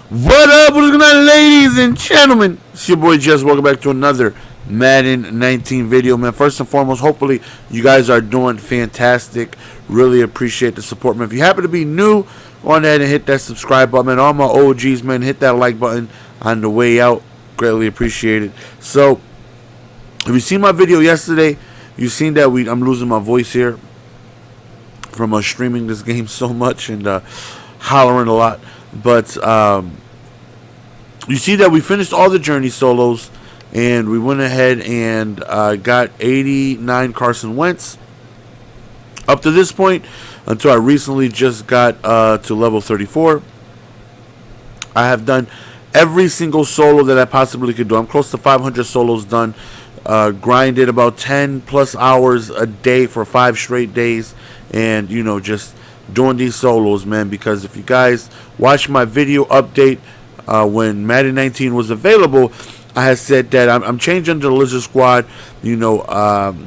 What up, what's going on, ladies and gentlemen? It's your boy Jess. Welcome back to another Madden 19 video, man. First and foremost, hopefully you guys are doing fantastic. Really appreciate the support, man. If you happen to be new, go on ahead and hit that subscribe button, man. All my OGs, man, hit that like button on the way out. Greatly appreciate it. So, if you seen my video yesterday, you seen that I'm losing my voice here from streaming this game so much and hollering a lot. But you see that we finished all the journey solos, and we went ahead and got 89 Carson Wentz up to this point until I recently just got to level 34. I have done every single solo that I possibly could do. I'm close to 500 solos done. Grinded about 10 plus hours a day for 5 straight days, and just doing these solos, man. Because if you guys watch my video update when Madden 19 was available, I had said that I'm changing to the Lizard Squad,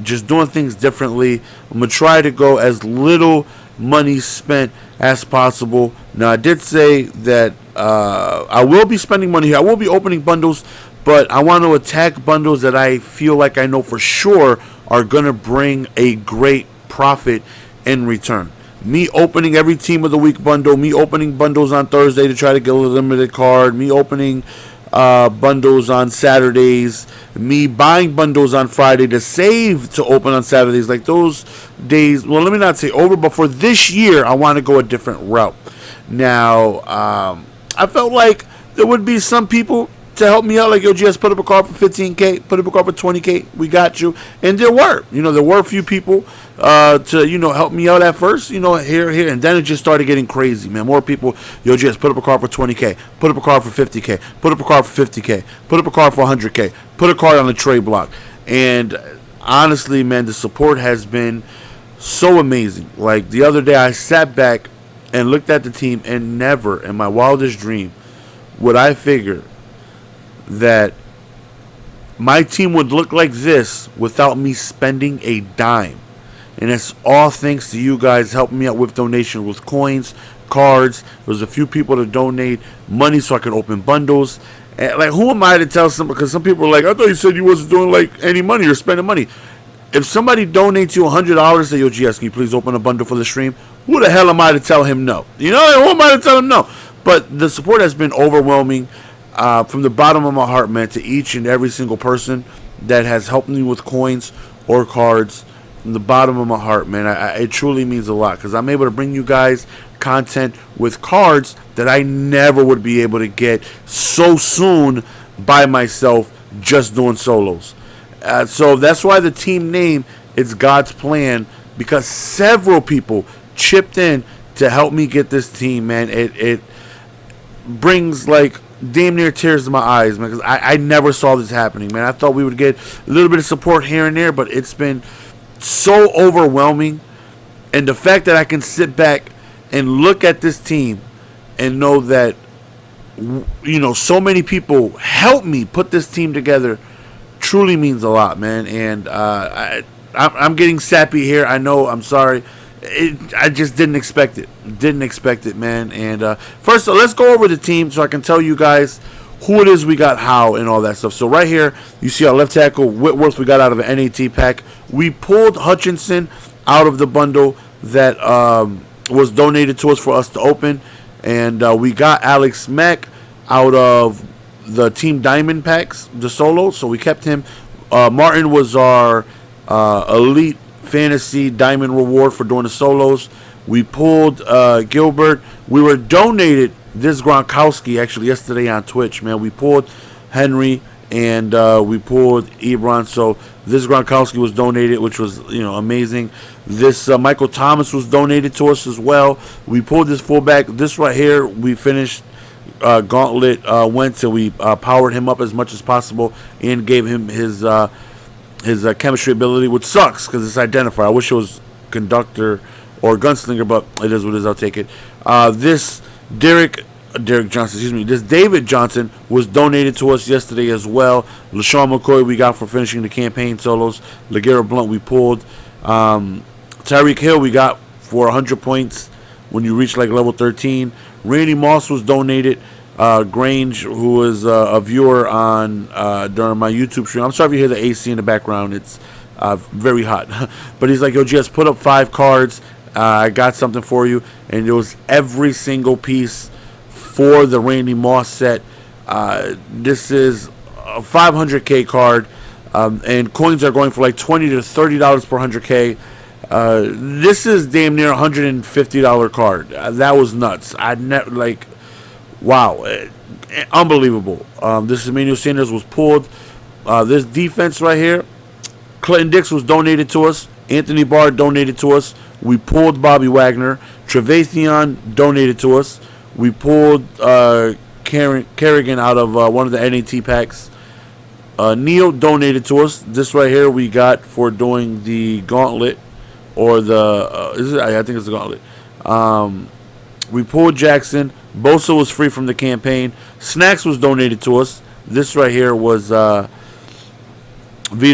just doing things differently. I'm going to try to go as little money spent as possible. Now, I did say that I will be spending money here. I will be opening bundles, but I want to attack bundles that I feel like I know for sure are going to bring a great profit in return. Me opening every team of the week bundle, me opening bundles on Thursday to try to get a limited card, me opening bundles on Saturdays, me buying bundles on Friday to save to open on Saturdays. Like those days, well, let me not say over, but for this year, I want to go a different route. Now, I felt like there would be some people to help me out, like, yo, just put up a card for 15K, put up a card for 20K, we got you. And there were a few people to help me out at first, here, and then it just started getting crazy, man. More people, yo, just put up a card for 20K, put up a card for 50K, put up a card for 50K, put up a card for 100K, put a card on the trade block. And honestly, man, the support has been so amazing. Like the other day, I sat back and looked at the team, and never in my wildest dream would I figure that my team would look like this without me spending a dime. And it's all thanks to you guys helping me out with donations, with coins, cards. There was a few people to donate money so I could open bundles. And like, who am I to tell some? Because some people are like, I thought you said you wasn't doing like any money or spending money. If somebody donates you $100, say, yo, GS, can you please open a bundle for the stream? Who the hell am I to tell him no? Who am I to tell him no? But the support has been overwhelming. From the bottom of my heart, man, to each and every single person that has helped me with coins or cards. From the bottom of my heart, man, it truly means a lot, because I'm able to bring you guys content with cards that I never would be able to get so soon by myself just doing solos. So that's why the team name is God's Plan, because several people chipped in to help me get this team, man. It brings like damn near tears to my eyes, man, because I never saw this happening, man. I thought we would get a little bit of support here and there, but it's been so overwhelming. And the fact that I can sit back and look at this team and know that so many people helped me put this team together truly means a lot, man. And I'm getting sappy here. I know. I'm sorry. I just didn't expect it. Didn't expect it, man. And first, let's go over the team so I can tell you guys who it is we got, how, and all that stuff. So right here, you see our left tackle, Whitworth, we got out of an NAT pack. We pulled Hutchinson out of the bundle that was donated to us for us to open. And we got Alex Mack out of the Team Diamond packs, the solo. So we kept him. Martin was our elite fantasy diamond reward for doing the solos. We pulled Gilbert. We were donated this Gronkowski actually yesterday on Twitch, man. We pulled Henry and we pulled Ebron. So this Gronkowski was donated, which was amazing. This Michael Thomas was donated to us as well. We pulled this fullback. This right here, we finished Gauntlet Wentz, and we powered him up as much as possible and gave him his chemistry ability, which sucks because it's identifier. I wish it was conductor or gunslinger, but it is what it is. I'll take it. This Derek Johnson, this David Johnson was donated to us yesterday as well. LaShawn McCoy we got for finishing the campaign solos. LeGarrette Blount we pulled. Tyreek Hill we got for 100 points when you reach like level 13. Randy Moss was donated Grange, who was a viewer on during my YouTube stream. I'm sorry if you hear the AC in the background. It's very hot. But he's like, yo, just put up 5 cards. I got something for you. And it was every single piece for the Randy Moss set. This is a 500K card. And coins are going for like $20 to $30 per 100K. This is damn near $150 card. That was nuts. Wow, unbelievable. This Emmanuel Sanders was pulled. This defense right here, Clinton Dix was donated to us. Anthony Barr donated to us. We pulled Bobby Wagner. Trevathan donated to us. We pulled Kerrigan out of one of the NAT packs. Neil donated to us. This right here we got for doing the gauntlet, or the I think it's the gauntlet. We pulled Jackson. Bosa was free from the campaign. Snacks was donated to us. This right here was Vita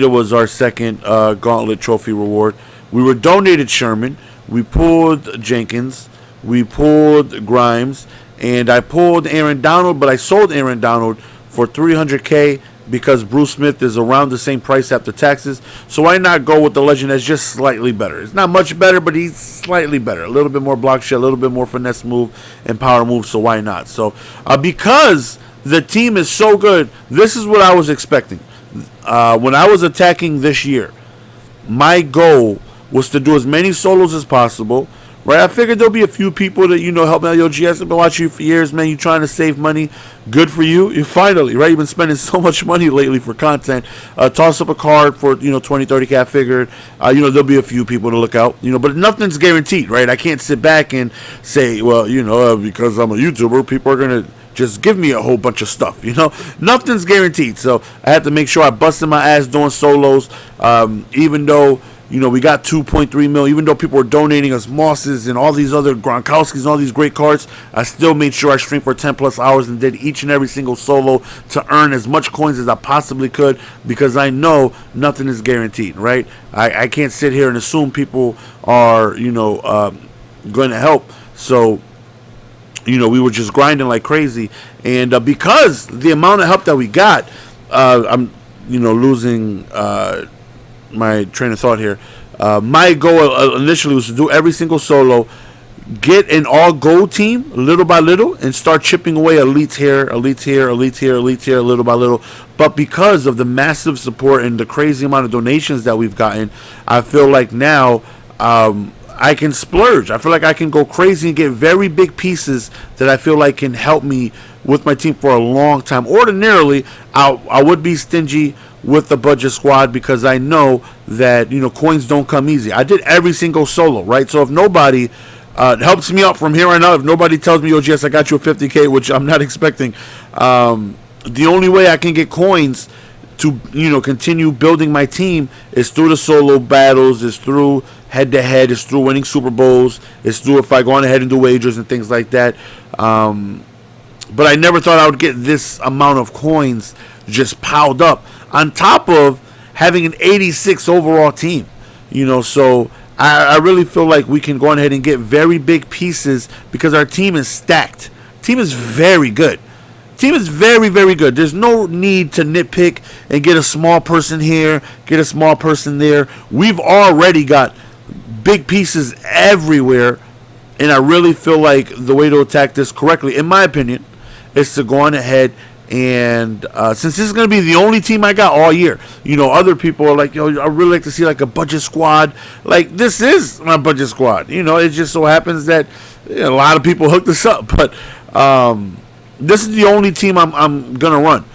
was our second gauntlet trophy reward. We were donated Sherman. We pulled Jenkins. We pulled Grimes. And I pulled Aaron Donald, but I sold Aaron Donald for $300K because Bruce Smith is around the same price after taxes. So why not go with the legend that's just slightly better? It's not much better, but he's slightly better. A little bit more block shot, a little bit more finesse move and power move, so why not? So because the team is so good, this is what I was expecting. When I was attacking this year, my goal was to do as many solos as possible. Right, I figured there'll be a few people that, help me out. Yo, GS, I've been watching you for years, man. You trying to save money. Good for you. You finally, right? You've been spending so much money lately for content. Toss up a card for, 20, 30K. I figured, there'll be a few people to look out, but nothing's guaranteed, right? I can't sit back and say, well, because I'm a YouTuber, people are going to just give me a whole bunch of stuff, Nothing's guaranteed. So I had to make sure I busted my ass doing solos, even though, we got 2.3 mil. Even though people were donating us Mosses and all these other Gronkowskis and all these great cards, I still made sure I streamed for 10 plus hours and did each and every single solo to earn as much coins as I possibly could, because I know nothing is guaranteed, right? I can't sit here and assume people are, going to help. So, we were just grinding like crazy. And because the amount of help that we got, I'm, losing my train of thought here. My goal initially was to do every single solo, get an all gold team little by little, and start chipping away elites here, elites here, elites here, elites here, little by little. But because of the massive support and the crazy amount of donations that we've gotten, I feel like now I can splurge. I feel like I can go crazy and get very big pieces that I feel like can help me with my team for a long time. Ordinarily, I would be stingy with the budget squad because I know that, coins don't come easy. I did every single solo, right? So if nobody helps me out from here on out, if nobody tells me, yo, GS, I got you a 50K, which I'm not expecting, the only way I can get coins to, continue building my team is through the solo battles, is through head-to-head, is through winning Super Bowls, is through if I go on ahead and do wagers and things like that. But I never thought I would get this amount of coins just piled up on top of having an 86 overall team. So I really feel like we can go on ahead and get very big pieces because our team is stacked. Team is very good. Team is very, very good. There's no need to nitpick and get a small person here, get a small person there. We've already got big pieces everywhere, and I really feel like the way to attack this correctly, in my opinion, is to go on ahead and since this is going to be the only team I got all year, other people are like, yo, I really like to see like a budget squad. Like, this is my budget squad. It just so happens that a lot of people hooked us up, but this is the only team I'm gonna run.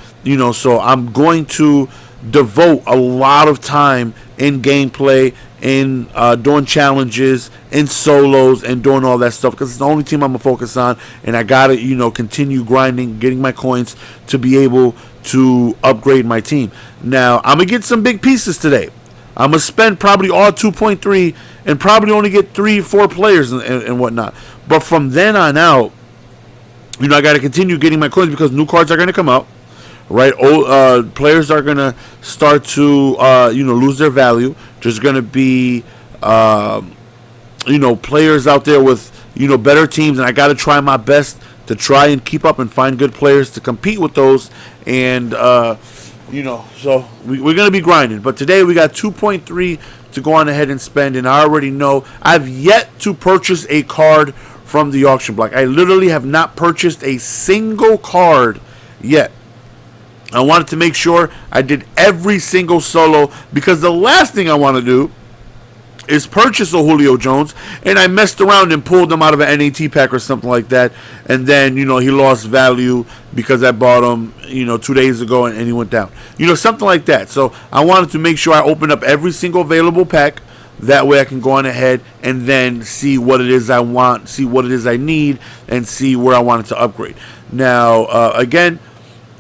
So I'm going to devote a lot of time in gameplay, in doing challenges, in solos, and doing all that stuff because it's the only team I'm gonna focus on, and I gotta continue grinding, getting my coins to be able to upgrade my team. Now I'm gonna get some big pieces today. I'm gonna spend probably all 2.3 and probably only get 3-4 players and whatnot. But from then on out, I gotta continue getting my coins because new cards are gonna come out. Right, old players are gonna start to lose their value. There's gonna be players out there with better teams, and I gotta try my best to try and keep up and find good players to compete with those. And so we're gonna be grinding. But today we got 2.3 to go on ahead and spend, and I already know I've yet to purchase a card from the auction block. I literally have not purchased a single card yet. I wanted to make sure I did every single solo, because the last thing I want to do is purchase a Julio Jones, and I messed around and pulled him out of an NAT pack or something like that, and then, he lost value because I bought him, 2 days ago, and he went down. Something like that. So I wanted to make sure I opened up every single available pack. That way I can go on ahead and then see what it is I want, see what it is I need, and see where I want it to upgrade. Now, again,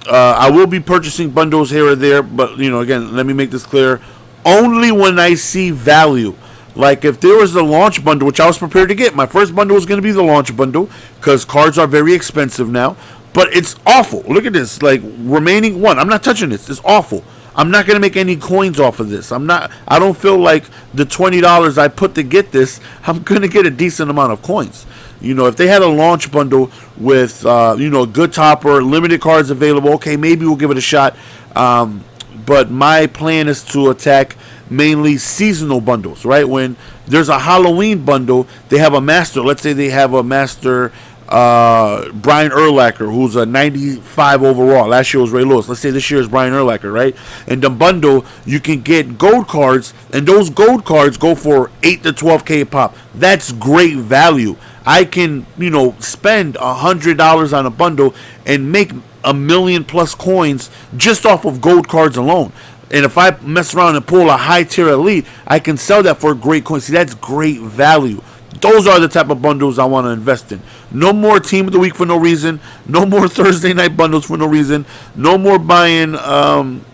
I will be purchasing bundles here or there, but, again, let me make this clear. Only when I see value. Like, if there was a launch bundle, which I was prepared to get, my first bundle was going to be the launch bundle, because cards are very expensive now. But it's awful. Look at this. Like, remaining one. I'm not touching this. It's awful. I'm not going to make any coins off of this. I don't feel like the $20 I put to get this, I'm going to get a decent amount of coins. If they had a launch bundle with, a good topper, limited cards available, okay, maybe we'll give it a shot. But my plan is to attack mainly seasonal bundles, right? When there's a Halloween bundle, they have a master. Let's say they have a master Brian Urlacher, who's a 95 overall. Last year was Ray Lewis. Let's say this year is Brian Urlacher, right? In the bundle, you can get gold cards, and those gold cards go for 8 to 12K pop. That's great value. I can, spend $100 on a bundle and make 1 million plus coins just off of gold cards alone. And if I mess around and pull a high tier elite, I can sell that for great coins. See, that's great value. Those are the type of bundles I want to invest in. No more team of the week for no reason. No more Thursday night bundles for no reason. No more buying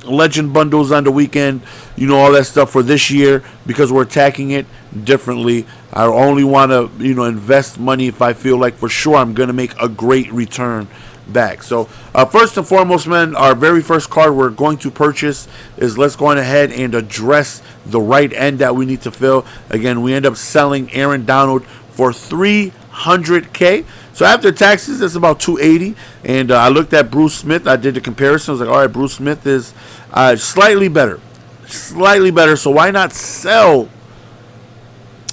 legend bundles on the weekend. All that stuff for this year, because we're attacking it differently. I only want to, invest money if I feel like for sure I'm going to make a great return back. So first and foremost, man, our very first card we're going to purchase is, let's go on ahead and address the right end that we need to fill. Again, we end up selling Aaron Donald for $300K. So after taxes, that's about $280. And I looked at Bruce Smith. I did the comparison. I was like, all right, Bruce Smith is slightly better. So why not sell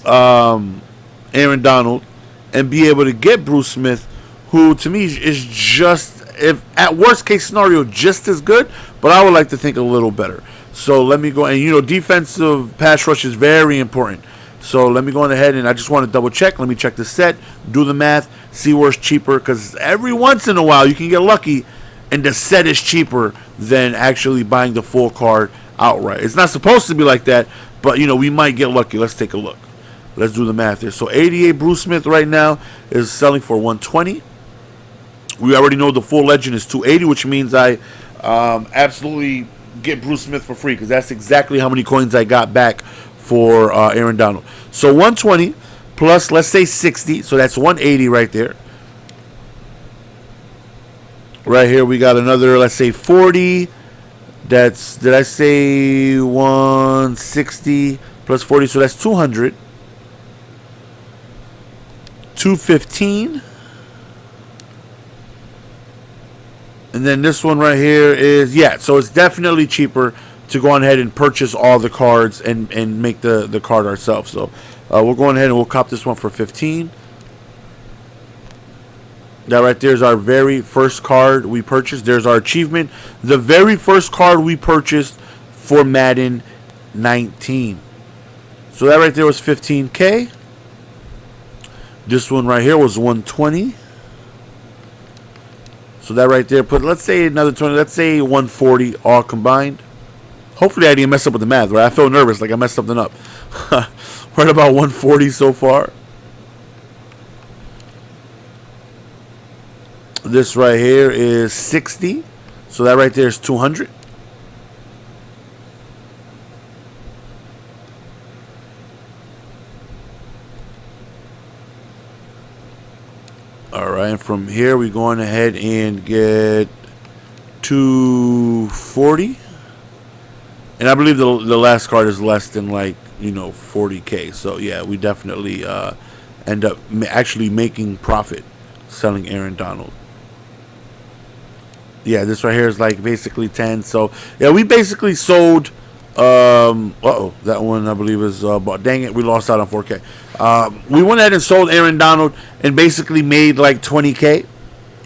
Aaron Donald and be able to get Bruce Smith, who to me is just, if at worst case scenario, just as good, but I would like to think a little better. So let me go, and defensive pass rush is very important. So let me go on ahead, and I just want to double check. Let me check the set, do the math, see where it's cheaper, because every once in a while you can get lucky and the set is cheaper than actually buying the full card outright. It's not supposed to be like that, but we might get lucky. Let's take a look. Let's do the math here. So 88 Bruce Smith right now is selling for 120. We already know the full legend is 280, which means I absolutely get Bruce Smith for free, because that's exactly how many coins I got back for Aaron Donald. So 120 plus, let's say 60, so that's 180 right there. Right here we got another, let's say 40. That's, did I say 160 plus 40? So that's 200. 215. And then this one right here is, so it's definitely cheaper to go on ahead and purchase all the cards and make the card ourselves. So we'll go on ahead and we'll cop this one for 15. That right there is our very first card we purchased. There's our achievement. The very first card we purchased for Madden 19. So that right there was 15K. This one right here was 120. So that right there put, let's say another 20, let's say 140 all combined. Hopefully I didn't mess up with the math, right? I feel nervous like I messed something up. We're at about 140 so far. This right here is 60. So that right there is 200. All right, and from here we're going ahead and get 240. And I believe the last card is less than 40K. So yeah, we definitely end up actually making profit. selling Aaron Donald. Yeah, this right here is like basically 10. So yeah, we basically sold. That one I believe is. Dang it, we lost out on 4K. We went ahead and sold Aaron Donald and basically made like 20K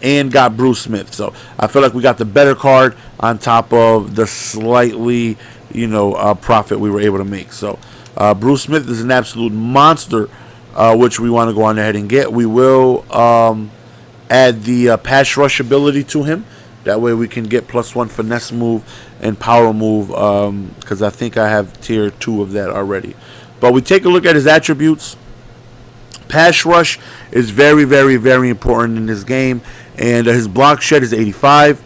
and got Bruce Smith. So I feel like we got the better card on top of the slightly, profit we were able to make. So Bruce Smith is an absolute monster, which we want to go on ahead and get. We will add the pass rush ability to him. That way we can get +1 finesse move and power move, because I think I have tier 2 of that already. But we take a look at his attributes. Pass rush is very, very, very important in this game. And his block shed is 85.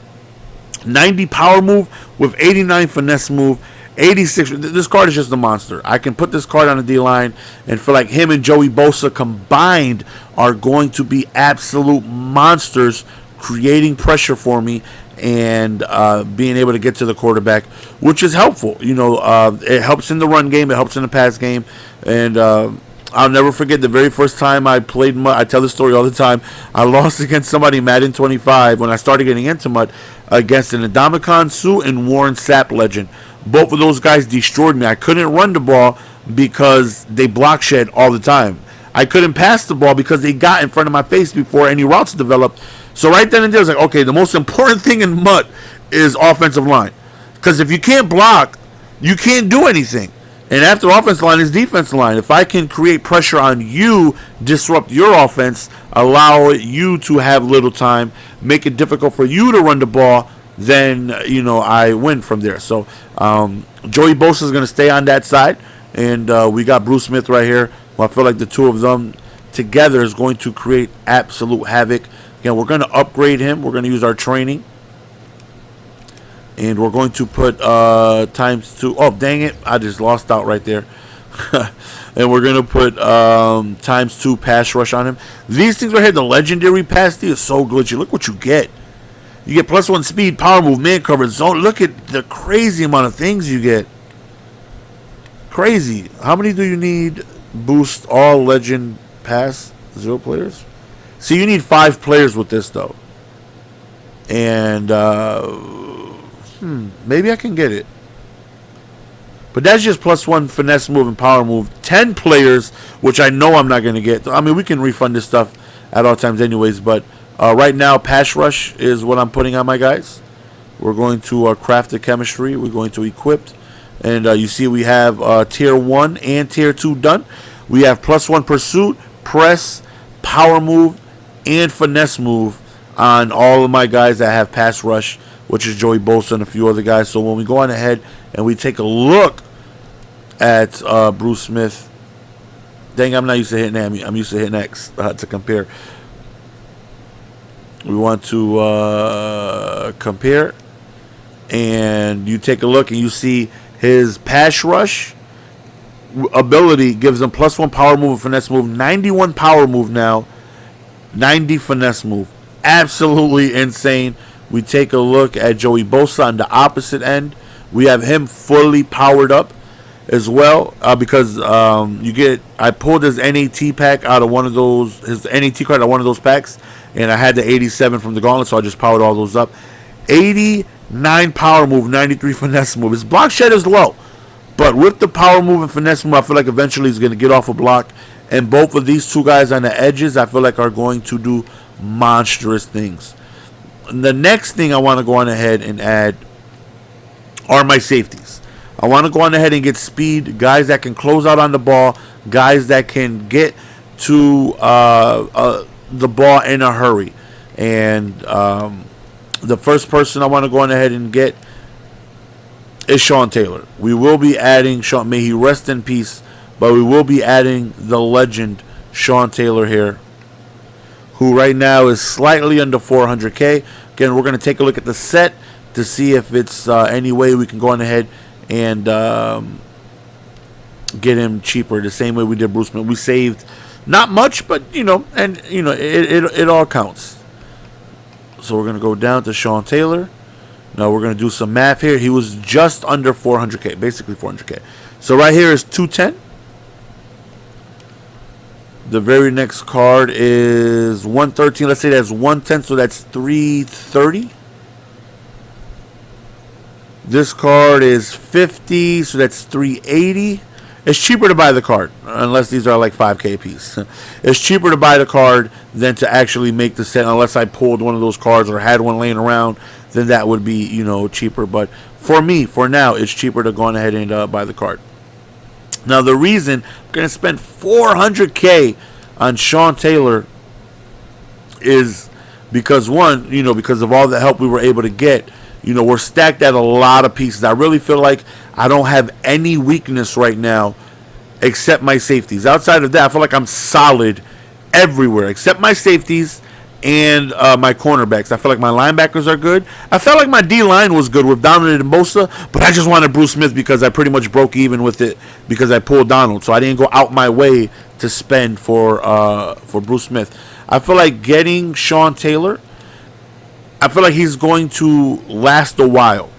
90 power move with 89 finesse move. 86. This card is just a monster. I can put this card on the D-line and feel like him and Joey Bosa combined are going to be absolute monsters, creating pressure for me and being able to get to the quarterback, which is helpful. It helps in the run game. It helps in the pass game. And I'll never forget the very first time I played Mud. I tell this story all the time. I lost against somebody Madden 25 when I started getting into Mud against an Ndamukong Suh and Warren Sapp legend. Both of those guys destroyed me. I couldn't run the ball because they block shed all the time. I couldn't pass the ball because they got in front of my face before any routes developed. So right then and there, I was like, okay, the most important thing in Mud is offensive line. Because if you can't block, you can't do anything. And after offensive line is defensive line. If I can create pressure on you, disrupt your offense, allow you to have little time, make it difficult for you to run the ball, then, I win from there. So Joey Bosa is going to stay on that side. And we got Bruce Smith right here. Well, I feel like the two of them together is going to create absolute havoc. Again, we're going to upgrade him. We're going to use our training. And we're going to put ×2. Oh, dang it. I just lost out right there. And we're going to put ×2 pass rush on him. These things right here, the legendary pass D is so glitchy. Look what you get. You get +1 speed, power move, man coverage, zone. Look at the crazy amount of things you get. Crazy. How many do you need? Boost all legend pass 0 players. See, you need 5 players with this though. And maybe I can get it. But that's just +1 finesse move and power move. 10 players, which I know I'm not going to get. I mean, we can refund this stuff at all times anyways. But right now, pass rush is what I'm putting on my guys. We're going to craft the chemistry. We're going to equip. And you see we have tier 1 and tier 2 done. We have +1 pursuit, press, power move, and finesse move on all of my guys that have pass rush, which is Joey Bosa and a few other guys. So when we go on ahead and we take a look at Bruce Smith, dang, I'm not used to hitting A. I'm used to hitting X to compare. We want to compare, and you take a look and you see his pass rush ability gives him +1 power move and finesse move, 91 power move now, 90 finesse move. Absolutely insane. We take a look at Joey Bosa on the opposite end. We have him fully powered up as well because I pulled his NAT pack out of one of those, his NAT card out of one of those packs, and I had the 87 from the gauntlet, so I just powered all those up. 89 power move, 93 finesse move. His block shed is low, but with the power move and finesse move, I feel like eventually he's going to get off a block. And both of these two guys on the edges, I feel like are going to do monstrous things. The next thing I want to go on ahead and add are my safeties. I want to go on ahead and get speed, guys that can close out on the ball, guys that can get to the ball in a hurry. And the first person I want to go on ahead and get is Sean Taylor. We will be adding Sean, may he rest in peace, but we will be adding the legend Sean Taylor here, who right now is slightly under 400K. Again, we're going to take a look at the set to see if it's any way we can go on ahead and get him cheaper, the same way we did Bruce Smith. We saved not much, but it all counts. So we're going to go down to Sean Taylor. Now we're going to do some math here. He was just under 400K, basically 400K. So right here is 210. The very next card is 113. Let's say that's 110, so that's 330. This card is 50, so that's 380. It's cheaper to buy the card, unless these are like 5K a piece. It's cheaper to buy the card than to actually make the set, unless I pulled one of those cards or had one laying around, then that would be, cheaper. But for me, for now, it's cheaper to go on ahead and buy the card. Now, the reason I'm going to spend $400K on Sean Taylor is because, one, because of all the help we were able to get. We're stacked at a lot of pieces. I really feel like I don't have any weakness right now except my safeties. Outside of that, I feel like I'm solid everywhere except my safeties and my cornerbacks. I feel like my linebackers are good. I felt like my D-line was good with Donald and Bosa, but I just wanted Bruce Smith because I pretty much broke even with it because I pulled Donald. So I didn't go out my way to spend for Bruce Smith. I feel like getting Sean Taylor, I feel like he's going to last a while.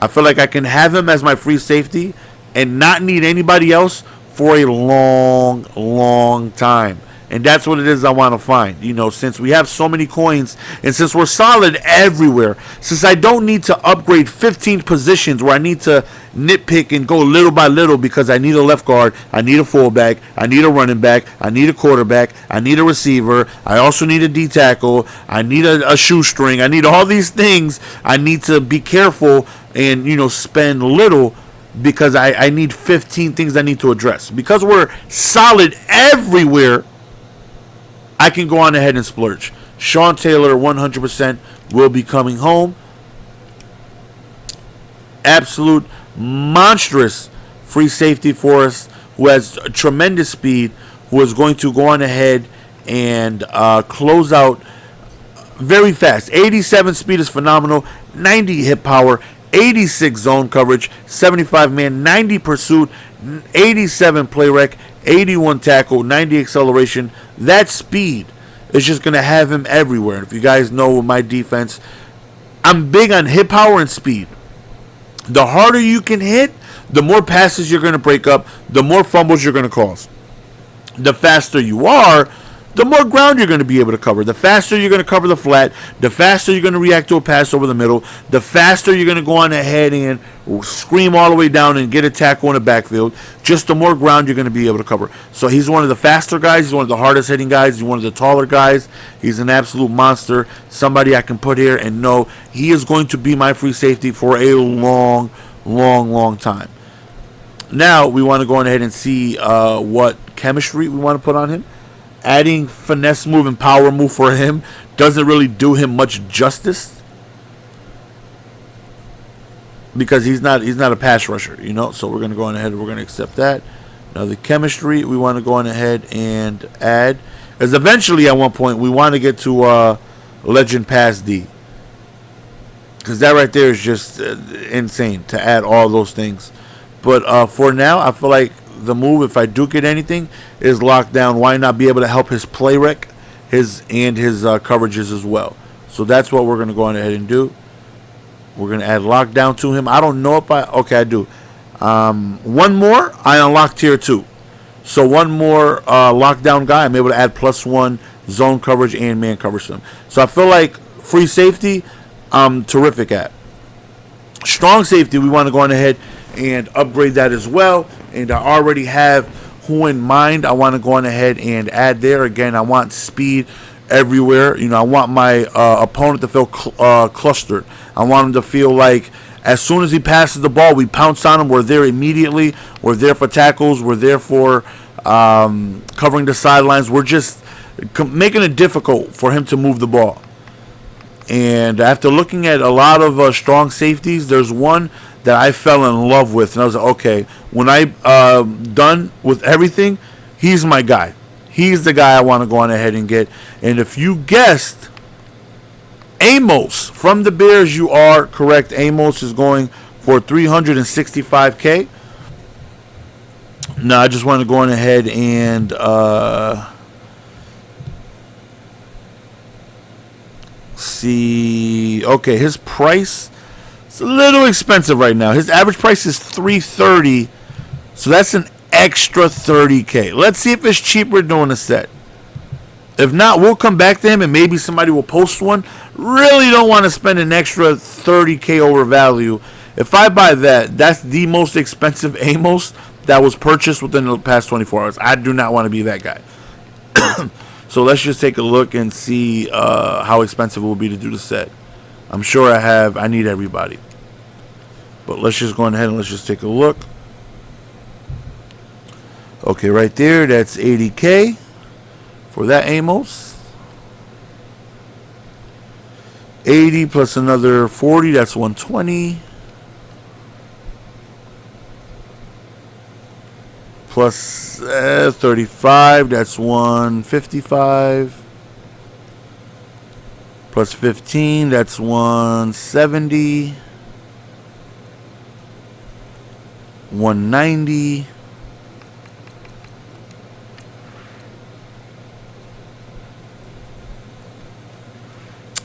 I feel like I can have him as my free safety and not need anybody else for a long, long time. And that's what it is I want to find. Since we have so many coins and since we're solid everywhere, since I don't need to upgrade 15 positions where I need to nitpick and go little by little because I need a left guard, I need a fullback, I need a running back, I need a quarterback, I need a receiver, I also need a D tackle, I need a shoestring, I need all these things. I need to be careful and, spend little because I need 15 things I need to address. Because we're solid everywhere, I can go on ahead and splurge. Sean Taylor 100% will be coming home. Absolute monstrous free safety for us who has tremendous speed, who is going to go on ahead and close out very fast. 87 speed is phenomenal. 90 hit power. 86 zone coverage. 75 man. 90 pursuit. 87 play rec. 81 tackle, 90 acceleration. That speed is just going to have him everywhere. And if you guys know with my defense, I'm big on hit power and speed. The harder you can hit, the more passes you're going to break up, the more fumbles you're going to cause. The faster you are, the more ground you're going to be able to cover. The faster you're going to cover the flat, the faster you're going to react to a pass over the middle, the faster you're going to go on ahead and scream all the way down and get a tackle in the backfield, just the more ground you're going to be able to cover. So he's one of the faster guys. He's one of the hardest hitting guys. He's one of the taller guys. He's an absolute monster. Somebody I can put here and know he is going to be my free safety for a long, long, long time. Now we want to go on ahead and see what chemistry we want to put on him. Adding finesse move and power move for him doesn't really do him much justice because he's not a pass rusher, So we're going to go on ahead and we're going to accept that. Now the chemistry we want to go on ahead and add is eventually at one point we want to get to legend pass D, because that right there is just insane to add all those things. But for now, I feel like the move, if I do get anything, is locked down. Why not be able to help his play rec, his coverages as well? So that's what we're going to go on ahead and do. We're going to add lockdown to him. I don't know if I do. One more, I unlock tier 2. So one more lockdown guy, I'm able to add +1 zone coverage and man coverage to him. So I feel like free safety, I'm terrific at. Strong safety, we want to go on ahead and upgrade that as well. And I already have who in mind I want to go on ahead and add there. Again, I want speed everywhere. I want my opponent to feel clustered. I want him to feel like as soon as he passes the ball, we pounce on him. We're there immediately. We're there for tackles. We're there for covering the sidelines. We're just making it difficult for him to move the ball. And after looking at a lot of strong safeties, there's one that I fell in love with, and I was like, okay, when I'm done with everything, he's my guy. He's the guy I want to go on ahead and get. And if you guessed Amos from the Bears, you are correct. Amos is going for $365K. Now, I just want to go on ahead and see. Okay, his price, it's a little expensive right now. His average price is $330, so that's an extra $30K. Let's see if it's cheaper doing a set. If not, we'll come back to him and maybe somebody will post one. Really don't want to spend an extra 30K over value. If I buy that, that's the most expensive Amos that was purchased within the past 24 hours. I do not want to be that guy. So let's just take a look and see how expensive it will be to do the set. I'm sure I need everybody. But let's just go ahead and let's just take a look. Okay, right there, that's 80K for that Amos. 80 plus another 40, that's 120. Plus 35, that's 155. Plus 15, that's 170. 190.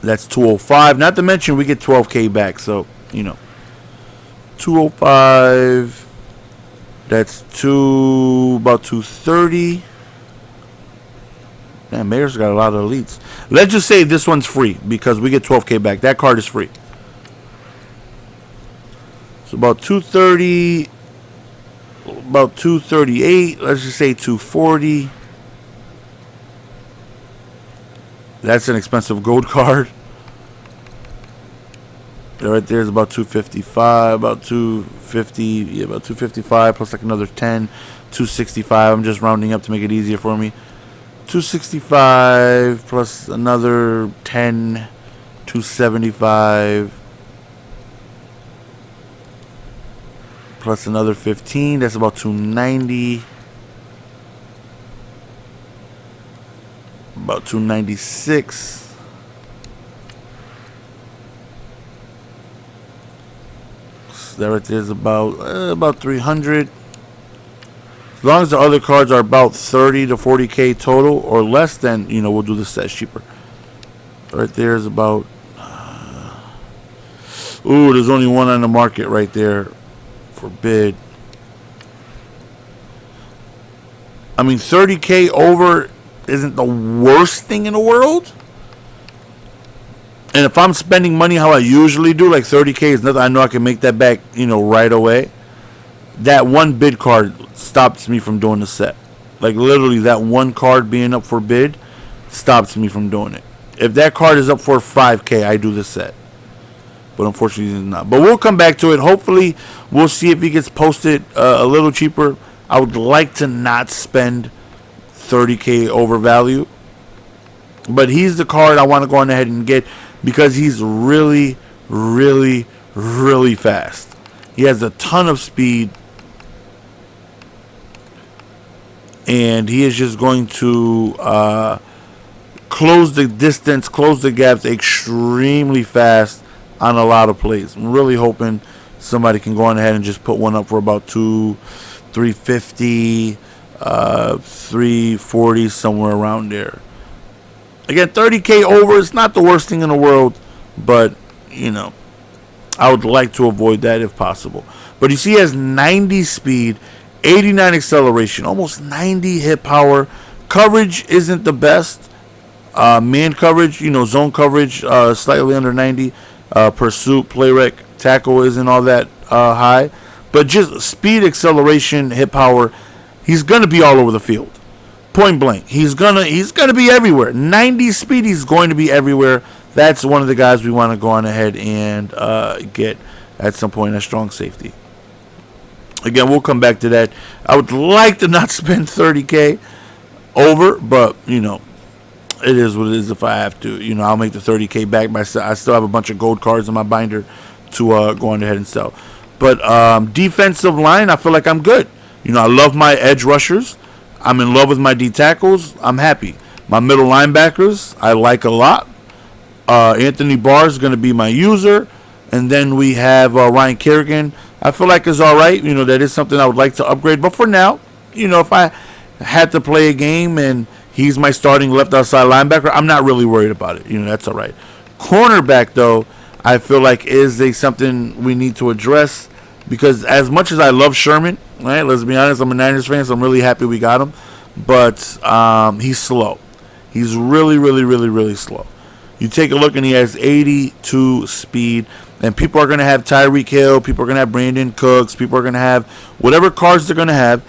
That's 205. Not to mention we get 12K back, so 205. That's about 230. Man, Mayor's got a lot of elites. Let's just say this one's free because we get 12K back. That card is free. So about 230, about 238. Let's just say 240. That's an expensive gold card. Right there is about 255, about 250, yeah, about 255 plus like another 10, 265. I'm just rounding up to make it easier for me. 265 plus another 10, 275 plus another 15. That's about 290. About 296. That right there is about 300. As long as the other cards are about 30 to 40K total or less, then we'll do the set cheaper. Right there is about. There's only one on the market right there for bid. I mean, 30K over isn't the worst thing in the world. And if I'm spending money how I usually do, like 30K is nothing, I know I can make that back, right away. That one bid card stops me from doing the set. Like literally that one card being up for bid stops me from doing it. If that card is up for 5K, I do the set. But unfortunately it's not. But we'll come back to it. Hopefully we'll see if he gets posted a little cheaper. I would like to not spend 30K over value. But he's the card I want to go on ahead and get because he's really, really, really fast. He has a ton of speed. And he is just going to close the distance, close the gaps extremely fast on a lot of plays. I'm really hoping somebody can go on ahead and just put one up for about 350, 340, somewhere around there. Again, 30K over is not the worst thing in the world, but, I would like to avoid that if possible. But you see he has 90 speed, 89 acceleration, almost 90 hit power. Coverage isn't the best. Man coverage, zone coverage, slightly under 90. Pursuit, play rec, tackle isn't all that high. But just speed, acceleration, hit power, he's going to be all over the field. Point blank. He's gonna be everywhere. 90 speed, he's going to be everywhere. That's one of the guys we want to go on ahead and get at some point a strong safety. Again, we'll come back to that. I would like to not spend 30K over, but it is what it is if I have to. I'll make the 30K back. I still have a bunch of gold cards in my binder to go on ahead and sell. But defensive line, I feel like I'm good. I love my edge rushers. I'm in love with my D tackles. I'm happy. My middle linebackers, I like a lot. Anthony Barr is going to be my user. And then we have Ryan Kerrigan. I feel like it's all right. That is something I would like to upgrade. But for now, if I had to play a game and he's my starting left outside linebacker, I'm not really worried about it. That's all right. Cornerback, though, I feel like is something we need to address. Because as much as I love Sherman, right? Let's be honest, I'm a Niners fan, so I'm really happy we got him. But he's slow. He's really, really, really, really slow. You take a look, and he has 82 speed. And people are going to have Tyreek Hill. People are going to have Brandon Cooks. People are going to have whatever cars they're going to have.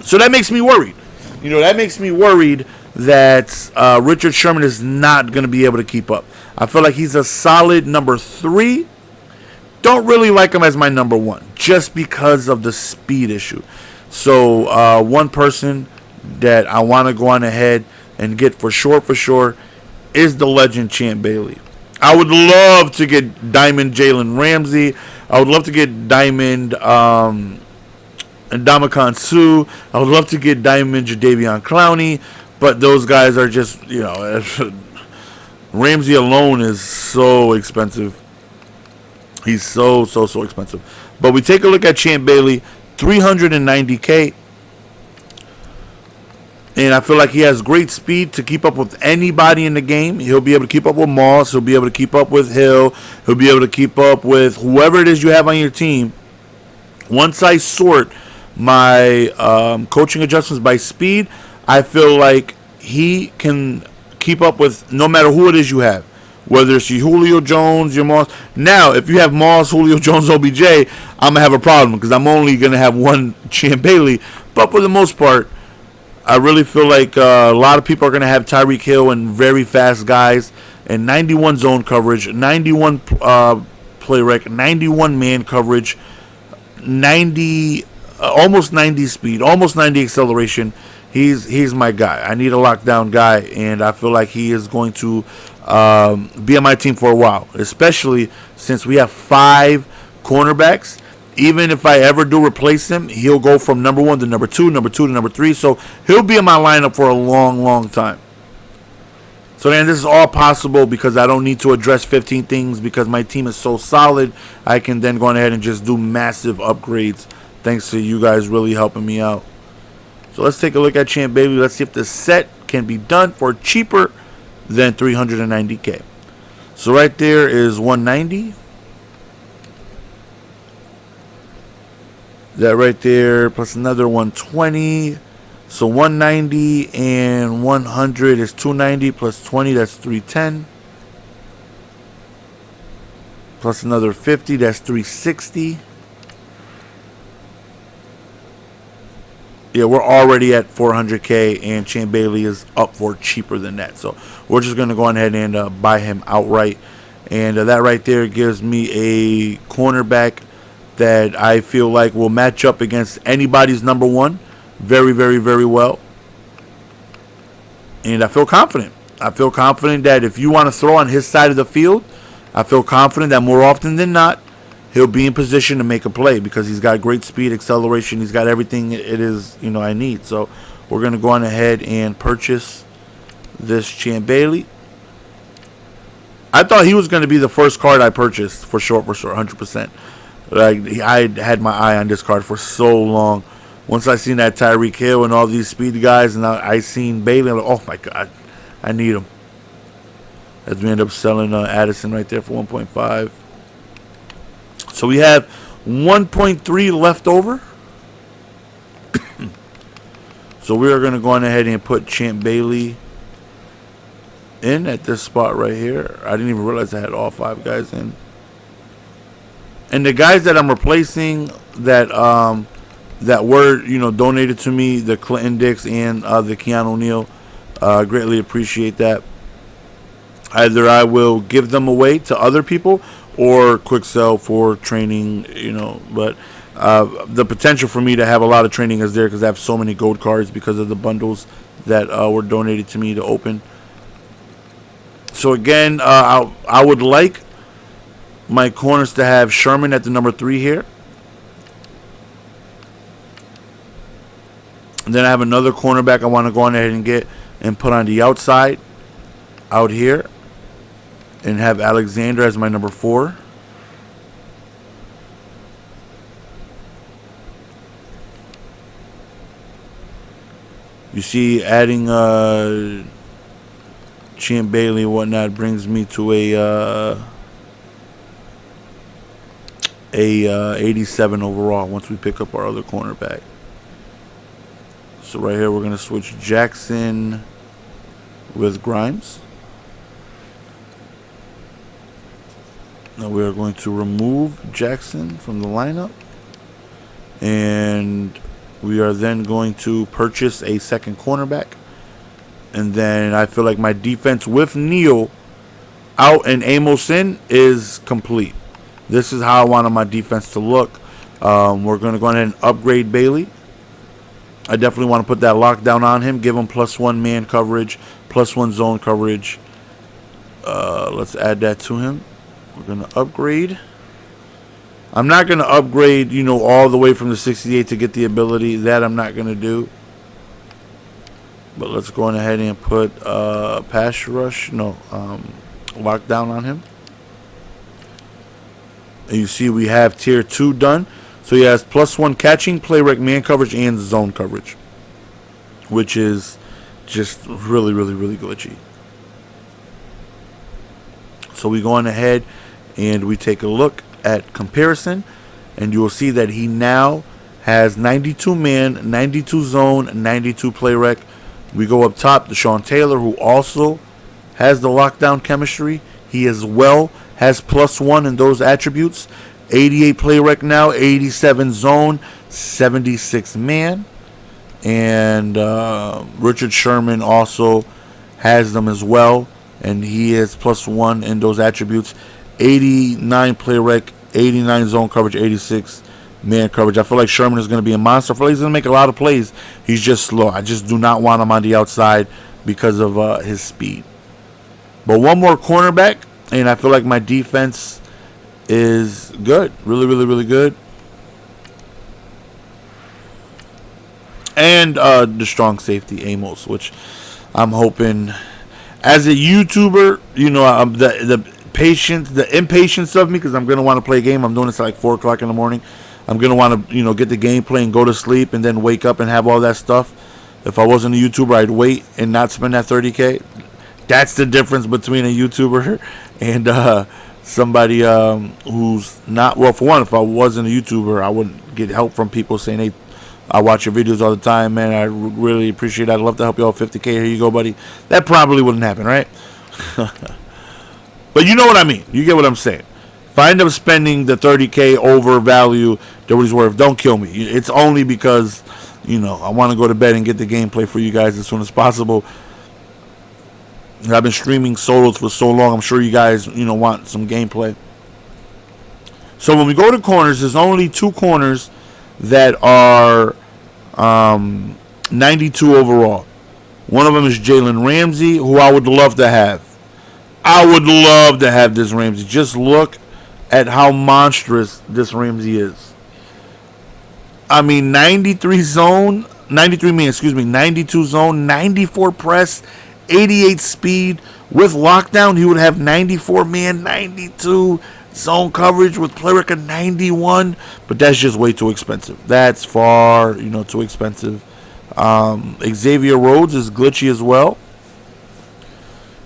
So that makes me worried. That makes me worried that Richard Sherman is not going to be able to keep up. I feel like he's a solid number 3. Don't really like him as my number 1 just because of the speed issue. So one person that I want to go on ahead and get for sure is the legend Champ Bailey. I would love to get Diamond Jalen Ramsey. I would love to get Diamond Ndamukong Suh. I would love to get Diamond Jadeveon Clowney. But those guys are just, Ramsey alone is so expensive. He's so expensive. But we take a look at Champ Bailey, $390K. And I feel like he has great speed to keep up with anybody in the game. He'll be able to keep up with Moss. He'll be able to keep up with Hill. He'll be able to keep up with whoever it is you have on your team. Once I sort my coaching adjustments by speed, I feel like he can keep up with no matter who it is you have. Whether it's your Julio Jones, your Moss. Now, if you have Moss, Julio Jones, OBJ, I'm going to have a problem because I'm only going to have one Champ Bailey. But for the most part, I really feel like a lot of people are going to have Tyreek Hill and very fast guys and 91 zone coverage, 91 play rec, 91 man coverage, 90, almost 90 speed, almost 90 acceleration. He's my guy. I need a lockdown guy, and I feel like he is going to be on my team for a while, especially since we have 5 cornerbacks. Even if I ever do replace him, he'll go from number 1 to number 2, number 2 to number 3. So he'll be in my lineup for a long time. So then this is all possible because I don't need to address 15 things because my team is so solid. I can then go on ahead and just do massive upgrades thanks to you guys really helping me out. So let's take a look at Champ Bailey. Let's see if the set can be done for cheaper than $390K. So right there is 190. That right there plus another 120. So 190 and 100 is 290 plus 20, that's 310. Plus another 50, that's 360. Yeah, we're already at 400K, and Champ Bailey is up for cheaper than that. So we're just going to go on ahead and buy him outright. And that right there gives me a cornerback that I feel like will match up against anybody's number 1 very, very, very well. And I feel confident. I feel confident that if you want to throw on his side of the field, I feel confident that more often than not, he'll be in position to make a play because he's got great speed, acceleration. He's got everything it is, I need. So we're going to go on ahead and purchase this Champ Bailey. I thought he was going to be the first card I purchased for sure, 100%. Like, I had my eye on this card for so long. Once I seen that Tyreek Hill and all these speed guys, and I seen Bailey, I'm like, oh my God, I need him. As we end up selling Addison right there for 1.5. So we have 1.3 left over. So we are going to go on ahead and put Champ Bailey in at this spot right here. I didn't even realize I had all 5 guys in. And the guys that I'm replacing that that were donated to me, the Clinton Dix and the Keanu O'Neal, greatly appreciate that. Either I will give them away to other people or quick sell for training, but the potential for me to have a lot of training is there because I have so many gold cards because of the bundles that were donated to me to open. So again, I would like my corners to have Sherman at the number 3 here. And then I have another cornerback I want to go on ahead and get and put on the outside out here. And have Alexander as my number 4. You see, adding Champ Bailey and whatnot brings me to a 87 overall once we pick up our other cornerback. So right here we're going to switch Jackson with Grimes. Now we are going to remove Jackson from the lineup. And we are then going to purchase a second cornerback. And then I feel like my defense with Neal out and Amos in is complete. This is how I wanted my defense to look. We're going to go ahead and upgrade Bailey. I definitely want to put that lockdown on him. Give him +1 man coverage, +1 zone coverage. Let's add that to him. We're going to upgrade. I'm not going to upgrade, all the way from the 68 to get the ability. That I'm not going to do. But let's go on ahead and put pass rush. Lockdown on him. And you see we have tier 2 done. So he has +1 catching, play rec, man coverage, and zone coverage. Which is just really, really, really glitchy. So we go on ahead and we take a look at comparison. And you will see that he now has 92 man, 92 zone, 92 play rec. We go up top to Sean Taylor, who also has the lockdown chemistry. He as well has +1 in those attributes. 88 play rec now, 87 zone, 76 man. And Richard Sherman also has them as well. And he is +1 in those attributes. 89 play rec, 89 zone coverage, 86 man coverage. I feel like Sherman is going to be a monster. I feel like he's going to make a lot of plays. He's just slow. I just do not want him on the outside because of his speed. But one more cornerback, and I feel like my defense is good. Really, really, really good. And the strong safety, Amos, which I'm hoping, as a YouTuber, the impatience of me, because I'm going to want to play a game. I'm doing this at like 4 o'clock in the morning. I'm going to want to, get the gameplay and go to sleep and then wake up and have all that stuff. If I wasn't a YouTuber, I'd wait and not spend that $30K. That's the difference between a YouTuber and somebody who's not. Well, for one, if I wasn't a YouTuber, I wouldn't get help from people saying, hey, I watch your videos all the time, man. I really appreciate it. I'd love to help you out 50K. Here you go, buddy. That probably wouldn't happen, right? But you know what I mean. You get what I'm saying. If I end up spending the $30K over value that what he's worth, don't kill me. It's only because, I want to go to bed and get the gameplay for you guys as soon as possible. I've been streaming solos for so long. I'm sure you guys, want some gameplay. So when we go to corners, there's only 2 corners that are 92 overall. One of them is Jalen Ramsey, who I would love to have. I would love to have this Ramsey. Just look at how monstrous this Ramsey is. I mean, 92 zone, 94 press, 88 speed. With lockdown, he would have 94 man, 92 zone coverage with play record 91. But that's just way too expensive. That's far, too expensive. Xavier Rhodes is glitchy as well.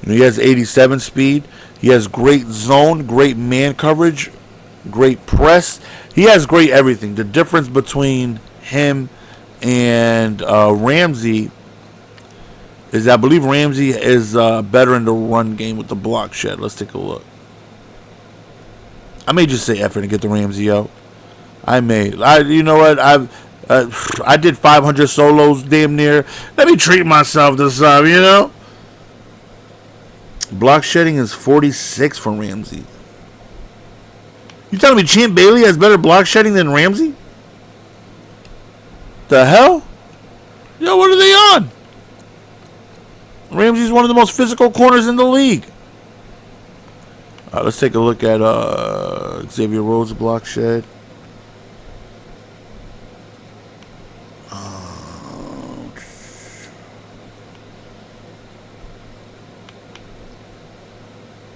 He has 87 speed. He has great zone, great man coverage, great press. He has great everything. The difference between him and Ramsey is I believe Ramsey is better in the run game with the block shed. Let's take a look. I may just say effort and get the Ramsey out. You know what? I did 500 solos damn near. Let me treat myself this time, Block shedding is 46 for Ramsey. You telling me Champ Bailey has better block shedding than Ramsey? The hell? Yo, what are they on? Ramsey's one of the most physical corners in the league. Let's take a look at Xavier Rhodes' block shed.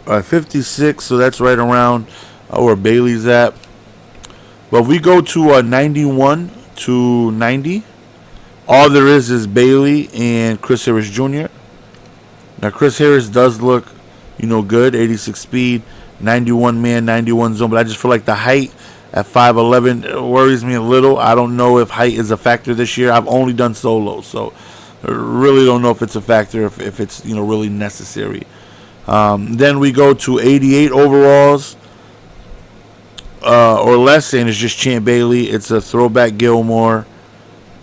56, so that's right around where Bailey's at. But if we go to 91 to 90, all there is Bailey and Chris Harris Jr. Now, Chris Harris does look, good. 86 speed, 91 man, 91 zone. But I just feel like the height at 5'11" worries me a little. I don't know if height is a factor this year. I've only done solos, so really don't know if it's a factor, if it's, you know, really necessary. Then we go to 88 overalls or less, and it's just Champ Bailey. It's a throwback Gilmore,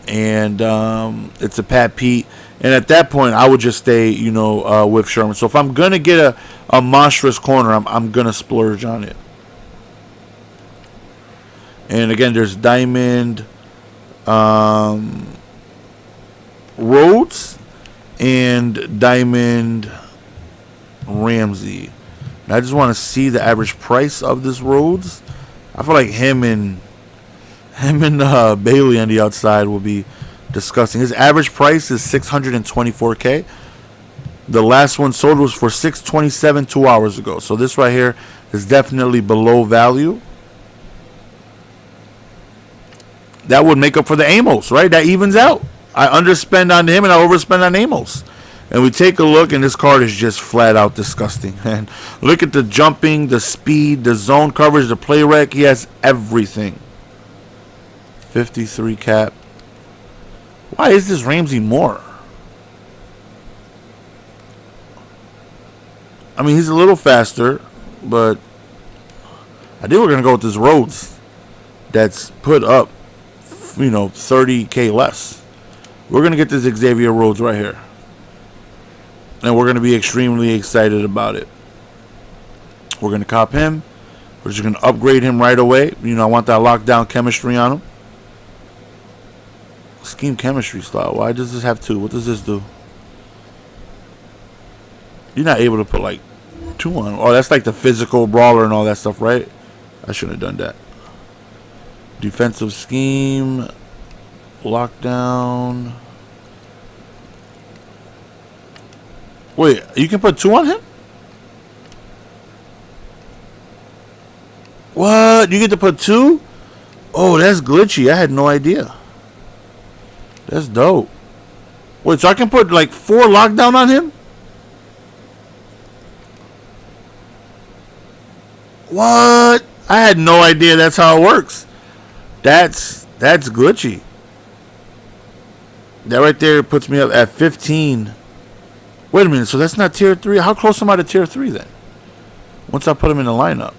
and it's a Pat Pete. And at that point, I would just stay, you know, with Sherman. So if I'm gonna get a monstrous corner, I'm gonna splurge on it. And again, there's Diamond Rhodes and Diamond Ramsey. And I just want to see the average price of this Rhodes. I feel like him and Bailey on the outside will be disgusting. His average price is $624K. The last one sold was for $627 2 hours ago. So this right here is definitely below value. That would make up for the Amos, right? That evens out. I underspend on him and I overspend on Amos. And we take a look, and this card is just flat out disgusting. And look at the jumping, the speed, the zone coverage, the play rec. He has everything. 53 cap. Why is this Ramsey more? I mean, he's a little faster, but I think we're going to go with this Rhodes that's put up, you know, 30K less. We're going to get this Xavier Rhodes right here. And we're going to be extremely excited about it. We're going to cop him. We're just going to upgrade him right away. You know, I want that lockdown chemistry on him. Scheme chemistry slot. Why does this have two? What does this do? You're not able to put like two on. Oh, that's like the physical brawler and all that stuff, right? I shouldn't have done that. Defensive scheme. Lockdown. Wait, you can put two on him? What? You get to put two? Oh, that's glitchy. I had no idea. That's dope. Wait, so I can put like 4 lockdown on him? What? I had no idea that's how it works. That's glitchy. That right there puts me up at 15. Wait a minute, so that's not tier 3? How close am I to tier 3 then? Once I put him in the lineup.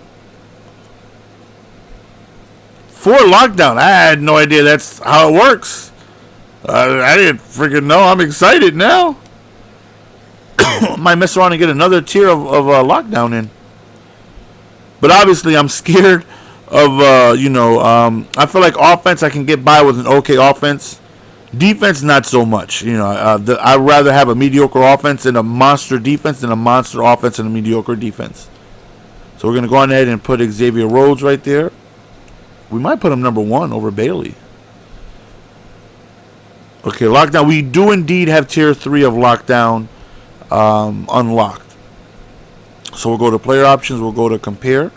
4 lockdown. I had no idea that's how it works. I didn't freaking know. I'm excited now. Might mess around and get another tier of lockdown in. But obviously I'm scared of, I feel like offense I can get by with an okay offense. Defense, not so much. You know, I'd rather have a mediocre offense and a monster defense than a monster offense and a mediocre defense. So we're going to go on ahead and put Xavier Rhodes right there. We might put him number 1 over Bailey. Okay, lockdown. We do indeed have tier 3 of lockdown unlocked. So we'll go to player options. We'll go to compare.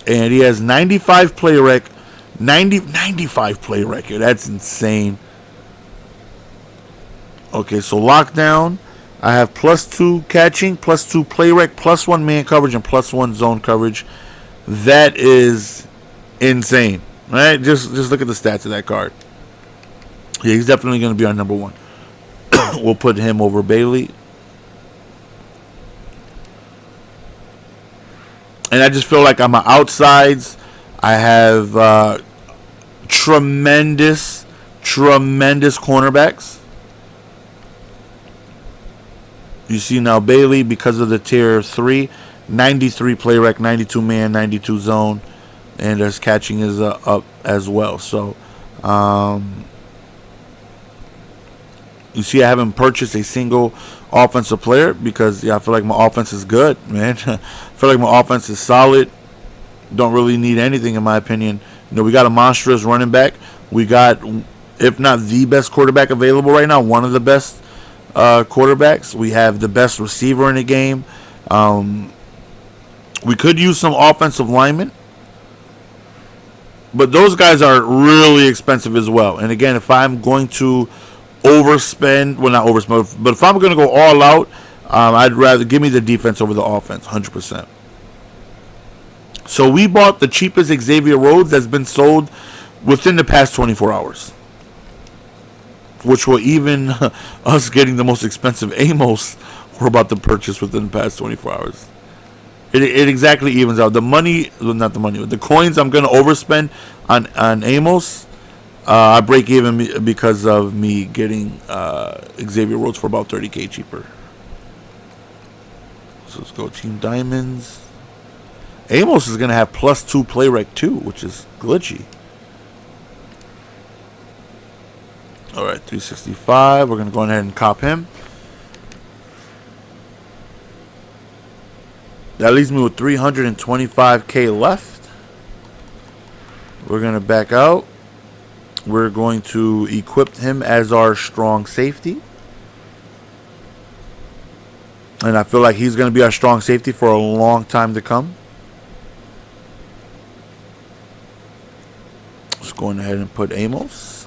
And he has 95 play rec. 95 play record. That's insane. Okay, so lockdown. I have +2 catching, +2 play rec, +1 man coverage, and +1 zone coverage. That is insane. All right, just look at the stats of that card. Yeah, he's definitely going to be our number 1. We'll put him over Bailey. And I just feel like on my outsides, I have tremendous cornerbacks. You see now Bailey, because of the tier 3, 93 play rec, 92 man, 92 zone, and his catching is up as well. So you see I haven't purchased a single offensive player because I feel like my offense is good, man. I feel like my offense is solid. Don't really need anything in my opinion. You know, we got a monstrous running back. We got, if not the best quarterback available right now, one of the best quarterbacks. We have the best receiver in the game. We could use some offensive linemen, but those guys are really expensive as well. And again, if I'm going to overspend, well, not overspend, but if I'm going to go all out, I'd rather give me the defense over the offense, 100%. So we bought the cheapest Xavier Rhodes that's been sold within the past 24 hours. which will even us getting the most expensive Amos we're about to purchase within the past 24 hours. It exactly evens out. The money, well, not the money, the coins I'm going to overspend on Amos, I break even because of me getting Xavier Rhodes for about 30k cheaper. So let's go Team Diamonds. Amos is going to have +2 play rec too, which is glitchy. Alright, 365. We're going to go ahead and cop him. That leaves me with 325k left. We're going to back out. We're going to equip him as our strong safety. And I feel like he's going to be our strong safety for a long time to come. Let's go ahead and put Amos.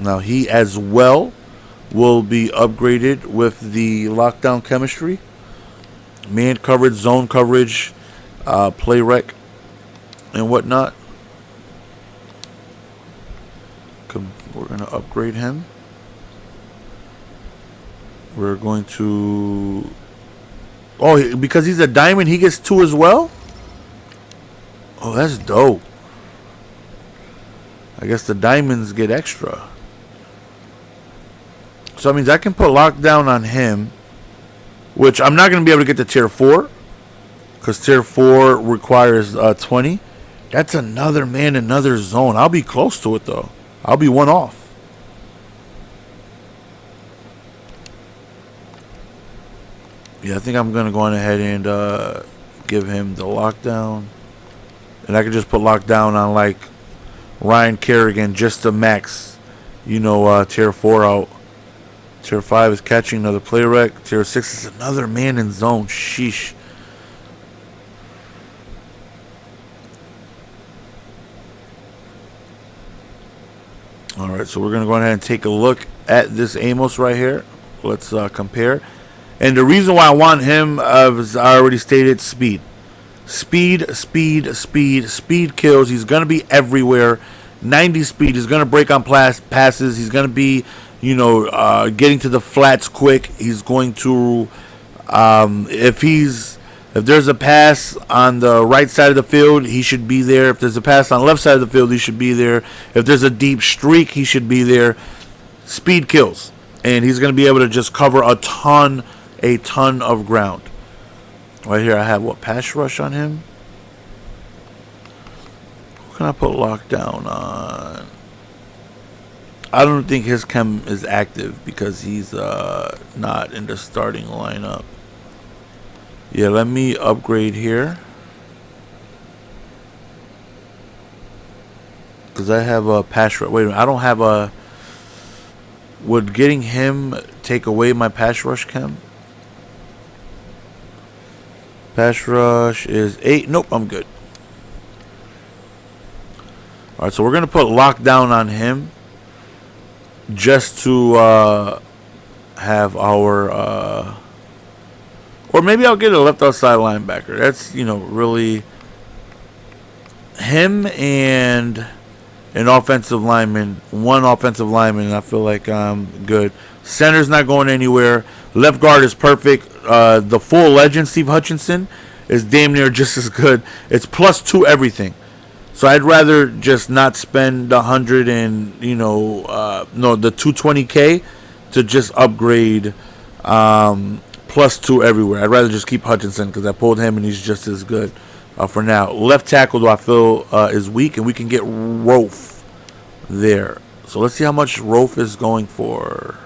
Now he as well will be upgraded with the lockdown chemistry, man coverage, zone coverage, play rec, and whatnot. We're going to upgrade him. We're going to... Oh, because he's a diamond, he gets 2 as well? Oh, that's dope. I guess the diamonds get extra. So that means I can put lockdown on him, which I'm not going to be able to get to tier 4 because tier 4 requires 20. That's another man, another zone. I'll be close to it though. I'll be 1 off. Yeah, I think I'm going to go on ahead and give him the lockdown. And I can just put lockdown on like Ryan Kerrigan just to max, you know, tier 4 out. Tier 5 is catching another play rec. Tier 6 is another man in zone. Sheesh. Alright, so we're going to go ahead and take a look at this Amos right here. Let's compare. And the reason why I want him, as I already stated, speed. Speed kills. He's going to be everywhere. 90 speed. He's going to break on passes. He's going to be, you know, getting to the flats quick. He's going to, if there's a pass on the right side of the field, he should be there. If there's a pass on the left side of the field, he should be there. If there's a deep streak, he should be there. Speed kills. And he's going to be able to just cover a ton of ground. Right here I have what, pass rush on him? What can I put lockdown on? I don't think his chem is active because he's not in the starting lineup. Yeah, let me upgrade here. Because I have a pass rush. Wait a minute, I don't have a... Would getting him take away my pass rush chem? Pass rush is 8. Nope, I'm good. Alright, so we're going to put lockdown on him. Just to have our... or maybe I'll get a left outside linebacker. That's, you know, really... Him and an offensive lineman. One offensive lineman, and I feel like I'm good. Center's not going anywhere. Left guard is perfect. The full legend, Steve Hutchinson, is damn near just as good. It's +2 everything. So I'd rather just not spend 100 and, you know, no, the 220k to just upgrade +2 everywhere. I'd rather just keep Hutchinson because I pulled him and he's just as good for now. Left tackle, though, I feel is weak, and we can get Rofe there. So let's see how much Rofe is going for.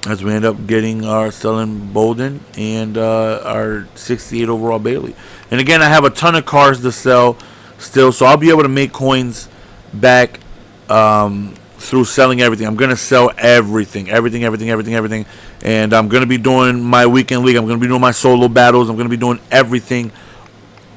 As we end up getting our selling Bolden and our 68 overall Bailey. And again, I have a ton of cars to sell still, so I'll be able to make coins back through selling everything. I'm going to sell everything. And I'm going to be doing my weekend league. I'm going to be doing my solo battles. I'm going to be doing everything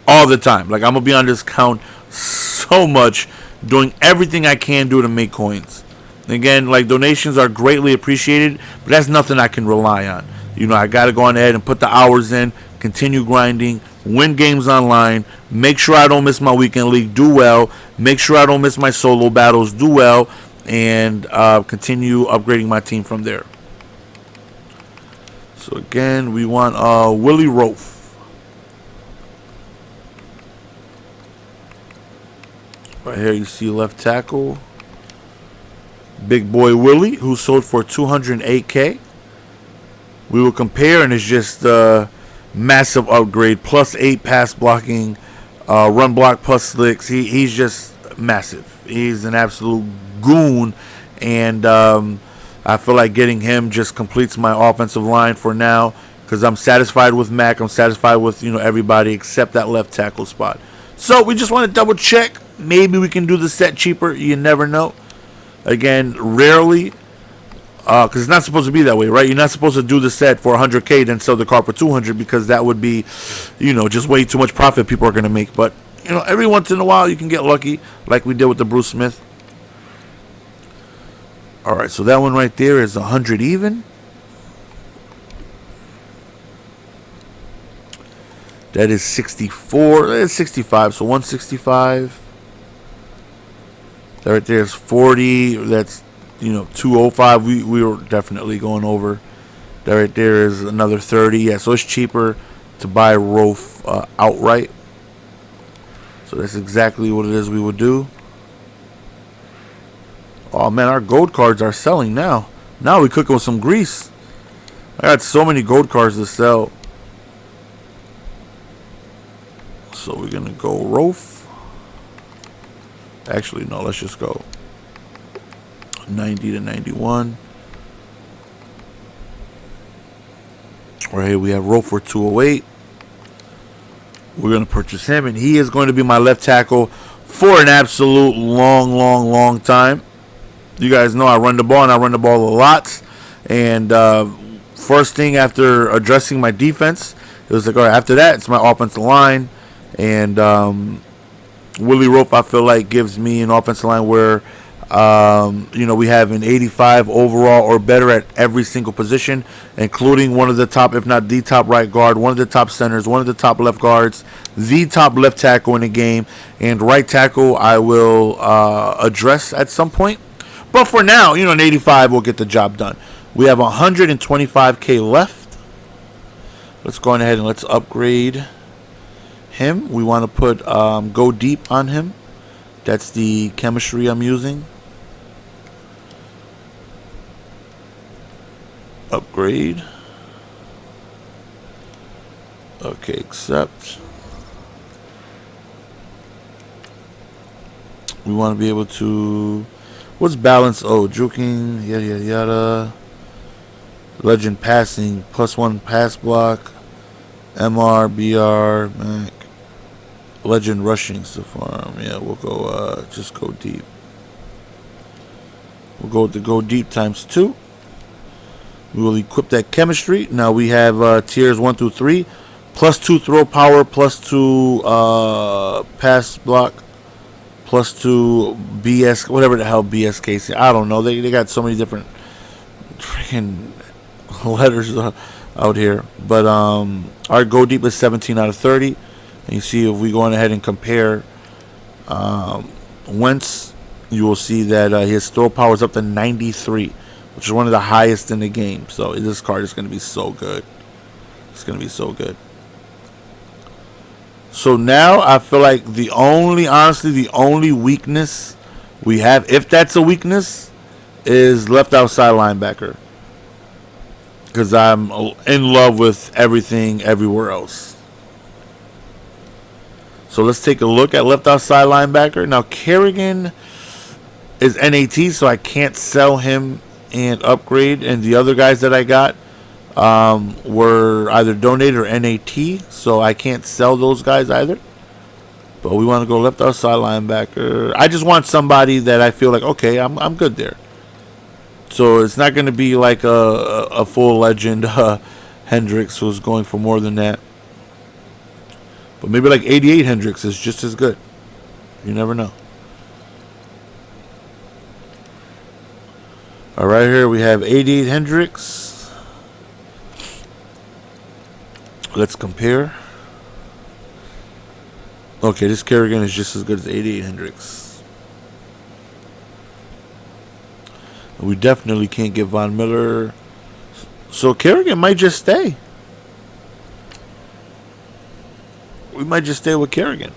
all the time. Like, I'm going to be on discount so much, doing everything I can do to make coins. Again, like, donations are greatly appreciated, but that's nothing I can rely on. You know, I got to go on ahead and put the hours in, continue grinding, win games online, make sure I don't miss my weekend league, do well, make sure I don't miss my solo battles, do well, and continue upgrading my team from there. So again, we want Willie Roaf. Right here you see left tackle. Big boy Willie, who sold for $208K. We will compare, and it's just a massive upgrade. +8 pass blocking, run block plus slicks. He's just massive. He's an absolute goon, and I feel like getting him just completes my offensive line for now, because I'm satisfied with Mac. I'm satisfied with everybody except that left tackle spot. So we just want to double check. Maybe we can do the set cheaper. You never know. Again, rarely, because it's not supposed to be that way, right? You're not supposed to do the set for 100K, then sell the car for 200, because that would be, just way too much profit people are going to make. But, every once in a while you can get lucky, like we did with the Bruce Smith. All right, so that one right there is 100 even. That is 64. That is 65. So 165. That right there is 40. That's 205. We were definitely going over. That right there is another 30. Yeah, so it's cheaper to buy Roaf outright. So that's exactly what it is we would do. Oh man, our gold cards are selling now. Now we cooking with some grease. I got so many gold cards to sell. So we're gonna go Roaf. Actually, no, let's just go 90 to 91. Right here we have Roaf for 208. We're gonna purchase him, and he is going to be my left tackle for an absolute long time. You guys know I run the ball, and I run the ball a lot. And first thing after addressing my defense, it was like, all right, after that, it's my offensive line. And Willie Roaf, I feel like, gives me an offensive line where, we have an 85 overall or better at every single position, including one of the top, if not the top right guard, one of the top centers, one of the top left guards, the top left tackle in the game, and right tackle I will address at some point. But for now, an 85 will get the job done. We have 125K left. Let's go ahead and let's upgrade him. We want to put go deep on him. That's the chemistry I'm using. Upgrade. Okay, accept. We want to be able to... What's balance? Oh, juking, yada yada yada. Legend passing, +1 pass block. MR, BR, Mac. Legend rushing so far. Yeah, we'll go just go deep. We'll go with the go deep ×2. We will equip that chemistry. Now we have tiers 1 through 3. +2 throw power, +2 pass block, +2 BS, whatever the hell BSK is. I don't know. They got so many different freaking letters out here. But our go deep is 17 out of 30. And you see, if we go on ahead and compare Wentz, you will see that his throw power is up to 93, which is one of the highest in the game. So this card is going to be so good. It's going to be so good. So now I feel like honestly, the only weakness we have, if that's a weakness, is left outside linebacker. Because I'm in love with everything everywhere else. So let's take a look at left outside linebacker. Now Kerrigan is NAT, so I can't sell him and upgrade. And the other guys that I got were either donated or NAT, so I can't sell those guys either. But we want to go left outside linebacker. I just want somebody that I feel like, okay, I'm good there. So it's not going to be like a full legend Hendricks, who's going for more than that. But maybe like 88 Hendricks is just as good. You never know. All right, here we have 88 Hendricks. Let's compare. Okay, this Kerrigan is just as good as 88 Hendricks. We definitely can't get Von Miller. So Kerrigan might just stay. We might just stay with Kerrigan.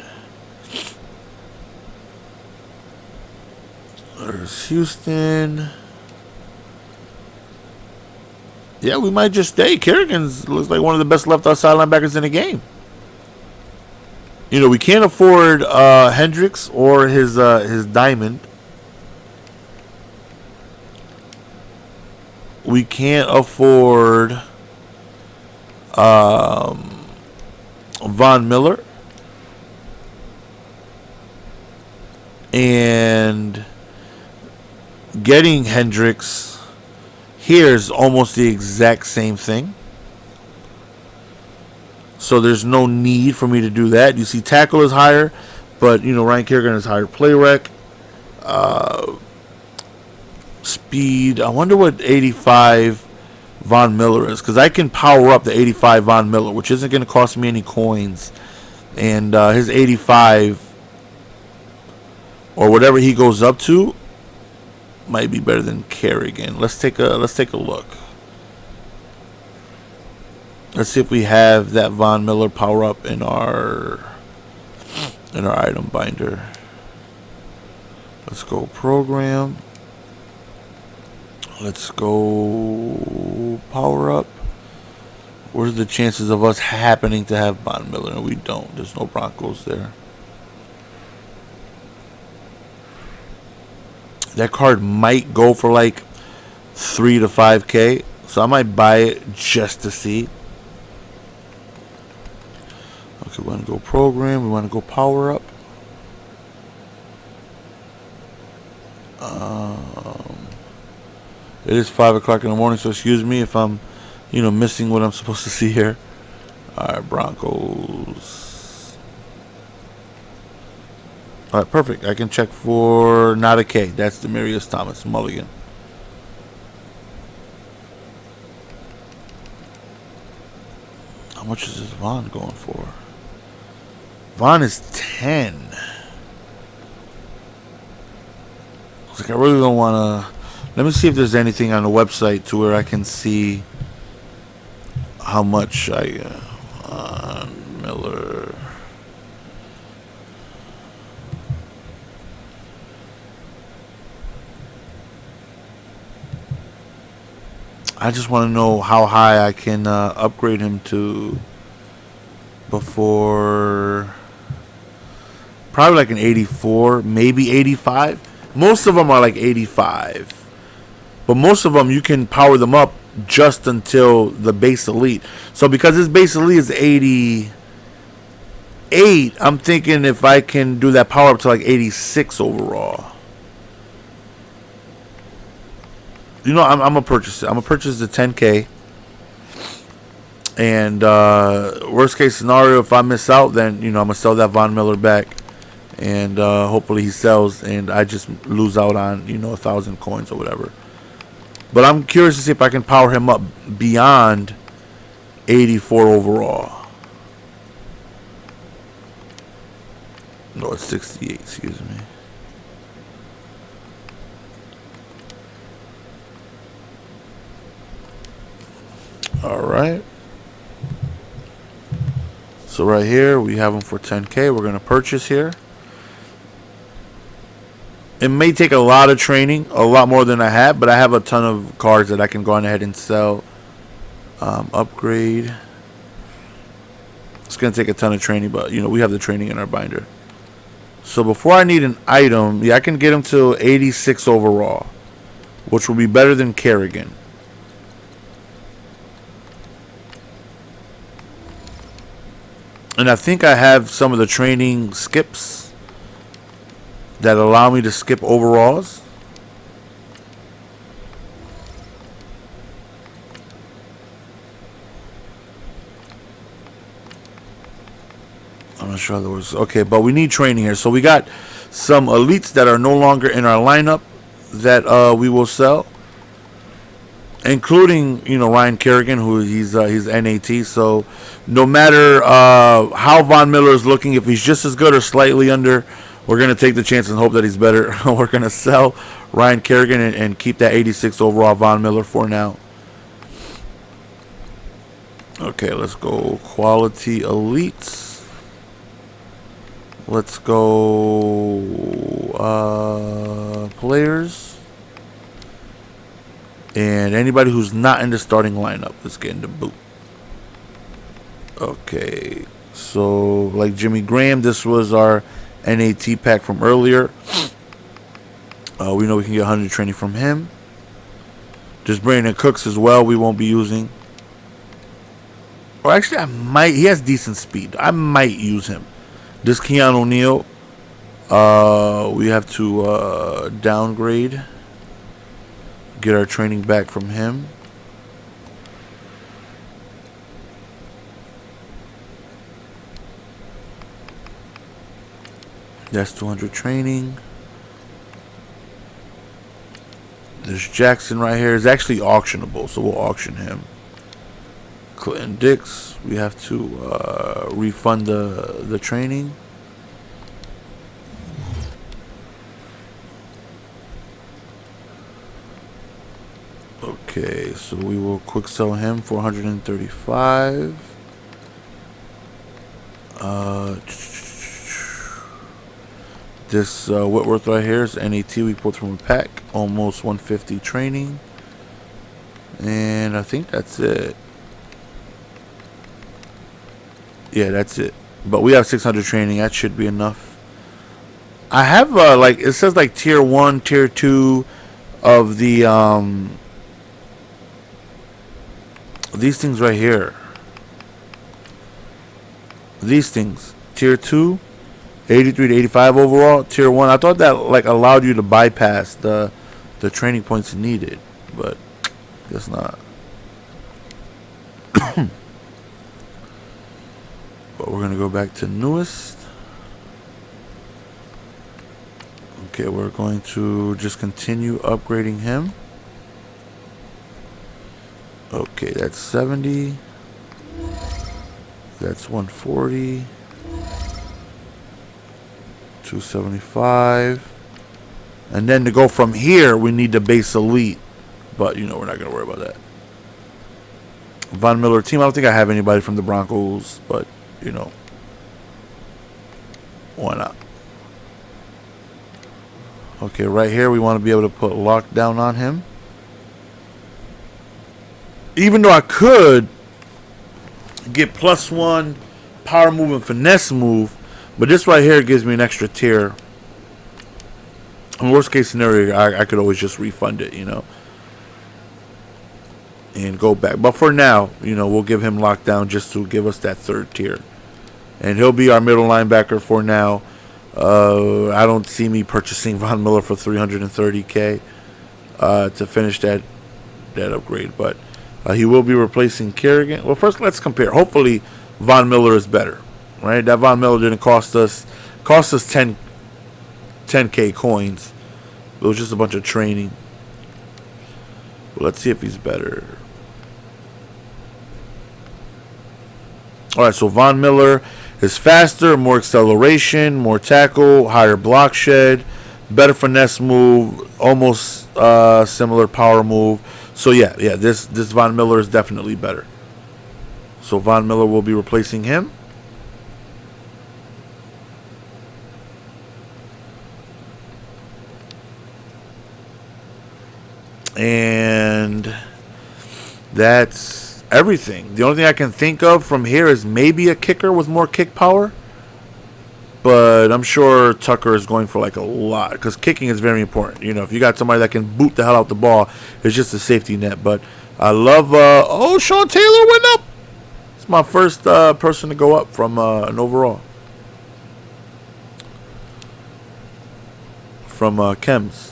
There's Houston. Yeah, we might just stay. Kerrigan's looks like one of the best left outside linebackers in the game. You know, we can't afford Hendricks or his diamond. We can't afford Von Miller. And getting Hendricks here is almost the exact same thing. So there's no need for me to do that. You see, tackle is higher, but you know Ryan Kerrigan is higher play rec, speed. I wonder what 85 Von Miller is, because I can power up the 85 Von Miller, which isn't going to cost me any coins, and his 85 or whatever he goes up to might be better than Kerrigan. Let's take a look. Let's see if we have that Von Miller power up in our item binder. Let's go program. Let's go power up. What are the chances of us happening to have Von Miller? We don't. There's no Broncos there. That card might go for like 3 to 5K, so I might buy it just to see. Okay, we want to go program. We want to go power up. It is 5 o'clock in the morning, so excuse me if I'm, missing what I'm supposed to see here. All right, Broncos. All right, perfect. I can check for not a K. That's Demaryius Thomas, Mulligan. How much is this Vaughn going for? Vaughn is 10. I was like, I really don't want to. Let me see if there's anything on the website to where I can see how much Miller. I just want to know how high I can upgrade him to before. Probably like an 84, maybe 85. Most of them are like 85. But most of them, you can power them up just until the base elite. So because this base elite is 88, I'm thinking if I can do that power up to like 86 overall. I'm going to purchase it. I'm going to purchase the 10K. And worst case scenario, if I miss out, then, I'm going to sell that Von Miller back. And hopefully he sells and I just lose out on, 1,000 coins or whatever. But I'm curious to see if I can power him up beyond 84 overall. No, it's 68, excuse me. Alright. So right here, we have him for 10K. We're going to purchase here. It may take a lot of training, a lot more than I have, but I have a ton of cards that I can go on ahead and sell. Upgrade. It's going to take a ton of training, but, we have the training in our binder. So before I need an item, I can get him to 86 overall, which will be better than Kerrigan. And I think I have some of the training skips that allow me to skip overalls. I'm not sure there was. Okay, but we need training here. So we got some elites that are no longer in our lineup that we will sell. including Ryan Kerrigan, who he's NAT. So no matter how Von Miller is looking, if he's just as good or slightly under, we're gonna take the chance and hope that he's better. We're gonna sell Ryan Kerrigan and keep that 86 overall Von Miller for now. Okay, let's go quality elites. Let's go players. And anybody who's not in the starting lineup, let's get into boot. Okay, so like Jimmy Graham, this was our NAT pack from earlier. We know we can get 100 training from him. Just Brandon Cooks as well, we won't be using. Or actually, I might. He has decent speed. I might use him. This Keanu O'Neal, we have to downgrade. Get our training back from him. That's 200 training. There's Jackson right here. It's actually auctionable, so we'll auction him. Clinton Dix, we have to refund the training. Okay, so we will quick sell him for 135. This Whitworth right here is NAT we pulled from a pack, almost 150 training, and I think that's it. Yeah, that's it. But we have 600 training. That should be enough. I have like it says like tier 1, tier 2 of the these things right here. These things, tier 2, 83 to 85 overall. Tier 1, I thought that like allowed you to bypass the training points needed, but guess not. But we're gonna go back to newest. Okay, we're going to just continue upgrading him. Okay, that's 70. That's 140. 275. And then to go from here, we need the base elite. But, we're not going to worry about that. Von Miller team, I don't think I have anybody from the Broncos, but, why not? Okay, right here, we want to be able to put lockdown on him. Even though I could get +1 power move and finesse move, but this right here gives me an extra tier. In worst case scenario, I could always just refund it, and go back. But for now, we'll give him lockdown just to give us that third tier. And he'll be our middle linebacker for now. I don't see me purchasing Von Miller for $330K to finish that upgrade. But he will be replacing Kerrigan. Well, first let's compare. Hopefully, Von Miller is better, right? That Von Miller didn't cost us 10K coins. It was just a bunch of training. But let's see if he's better. All right, so Von Miller is faster, more acceleration, more tackle, higher block shed, better finesse move, almost similar power move. So yeah, this Von Miller is definitely better. So Von Miller will be replacing him. And that's everything. The only thing I can think of from here is maybe a kicker with more kick power. But I'm sure Tucker is going for like a lot, because kicking is very important. If you got somebody that can boot the hell out the ball, it's just a safety net. But I love, Sean Taylor went up. It's my first person to go up from an overall. From Chems.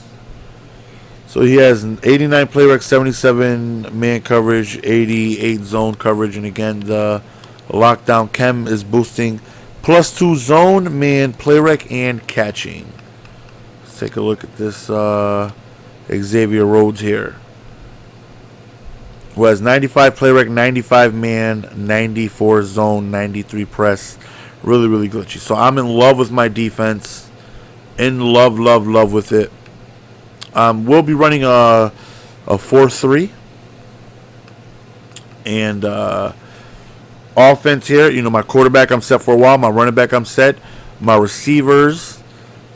So he has an 89 play rec, 77 man coverage, 88 zone coverage. And again, the lockdown Chem is boosting +2 zone, man, play rec, and catching. Let's take a look at this Xavier Rhodes here. who has 95 play rec, 95 man, 94 zone, 93 press. Really, really glitchy. So I'm in love with my defense. In love, love, love with it. We'll be running a 4-3. And offense here, my quarterback I'm set for a while. My running back I'm set. My receivers,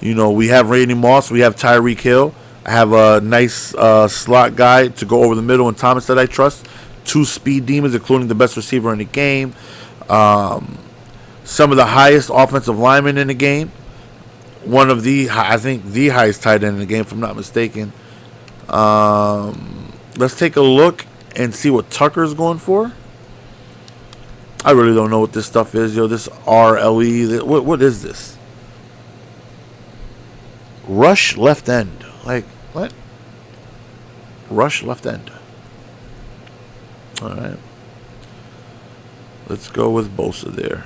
we have Randy Moss. We have Tyreek Hill. I have a nice slot guy to go over the middle and Thomas that I trust. 2 speed demons, including the best receiver in the game. Some of the highest offensive linemen in the game. One of I think the highest tight end in the game, if I'm not mistaken. Let's take a look and see what Tucker's going for. I really don't know what this stuff is, this RLE. What is this? Rush left end. Like, what? Rush left end. All right. Let's go with Bosa there.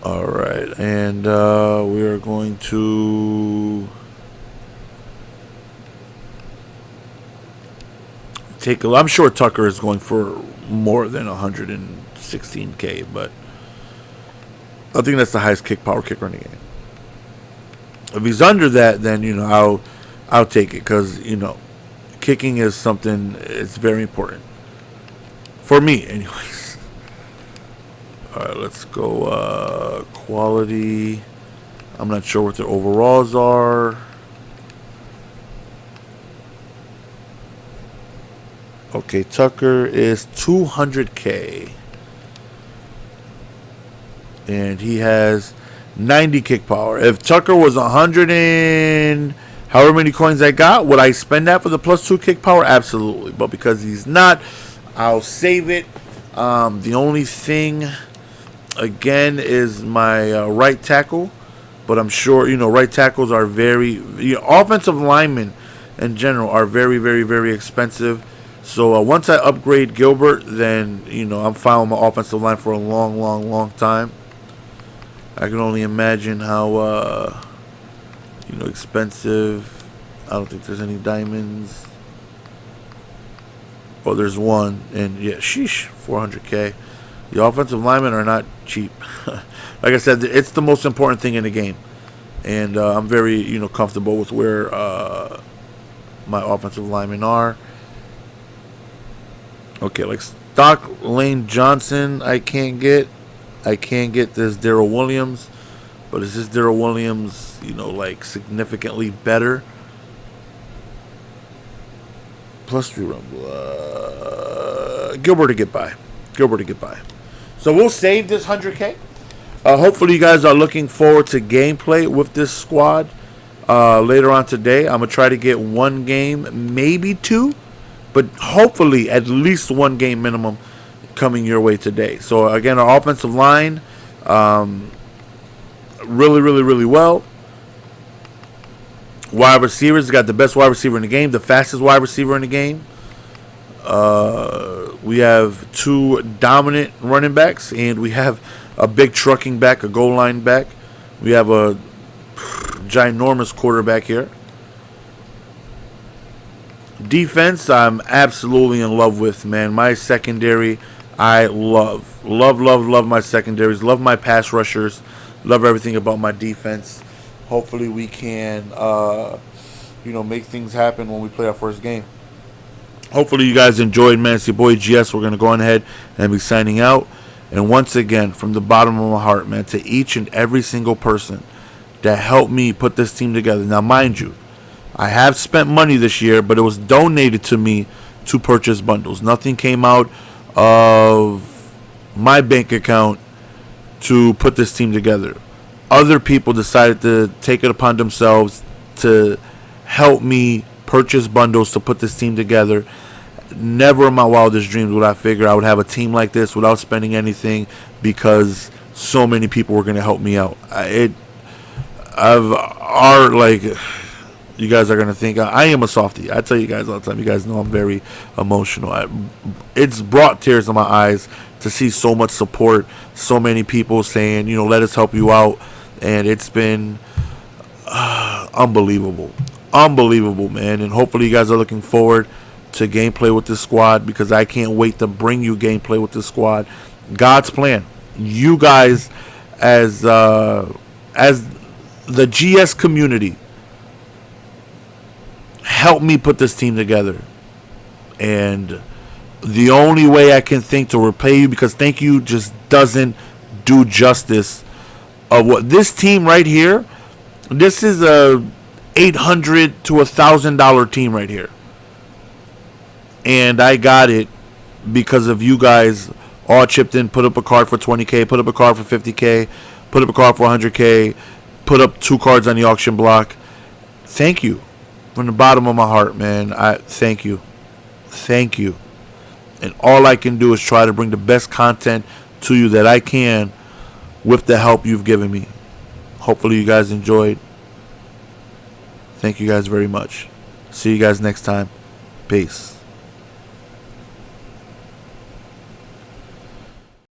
All right. And we are going to take a look. I'm sure Tucker is going for more than 116K, but I think that's the highest kick power kicker in the game. If he's under that, then I'll take it, because kicking is something, it's very important for me, anyways. All right, let's go quality. I'm not sure what their overalls are. Okay, Tucker is 200K. And he has 90 kick power. If Tucker was 100 and however many coins I got, would I spend that for the +2 kick power? Absolutely. But because he's not, I'll save it. The only thing, again, is my right tackle. But I'm sure, right tackles are very... offensive linemen in general are very, very, very expensive. So once I upgrade Gilbert, then, I'm fine with my offensive line for a long, long, long time. I can only imagine how, expensive. I don't think there's any diamonds. Oh, there's one. And, yeah, sheesh, 400K. The offensive linemen are not cheap. Like I said, it's the most important thing in the game. And I'm very, comfortable with where my offensive linemen are. Okay, like Stock Lane Johnson, I can't get this Darrell Williams, but is this Darrell Williams, like significantly better? +3 rumble. Gilbert to get by. So we'll save this 100K. Hopefully you guys are looking forward to gameplay with this squad later on today. I'm gonna try to get 1 game, maybe 2. But hopefully at least 1 game minimum coming your way today. So, again, our offensive line, really, really, really well. Wide receivers, got the best wide receiver in the game, the fastest wide receiver in the game. We have 2 dominant running backs, and we have a big trucking back, a goal line back. We have a ginormous quarterback here. Defense, I'm absolutely in love with, man. My secondary, I love my secondaries. Love my pass rushers. Love everything about my defense. Hopefully we can, make things happen when we play our first game. Hopefully you guys enjoyed, man. It's your boy GS. We're going to go on ahead and be signing out. And once again, from the bottom of my heart, man, to each and every single person that helped me put this team together. Now, mind you, I have spent money this year, but it was donated to me to purchase bundles. Nothing came out of my bank account to put this team together. Other people decided to take it upon themselves to help me purchase bundles to put this team together. Never in my wildest dreams would I figure I would have a team like this without spending anything, because so many people were going to help me out. You guys are going to think I am a softie. I tell you guys all the time. You guys know I'm very emotional. It's brought tears to my eyes to see so much support, so many people saying, let us help you out. And it's been unbelievable. unbelievable, man. And hopefully you guys are looking forward to gameplay with this squad, because I can't wait to bring you gameplay with this squad. God's plan. You guys, as the GS community, help me put this team together. And the only way I can think to repay you, because thank you just doesn't do justice of what this team right here. This is a $800 to $1,000 team right here, and I got it because of you guys all chipped in, put up a card for 20K, put up a card for 50K, put up a card for 100K, put up 2 cards on the auction block. Thank you from the bottom of my heart, man. I thank you. And all I can do is try to bring the best content to you that I can with the help you've given me. Hopefully you guys enjoyed. Thank you guys very much. See you guys next time. Peace.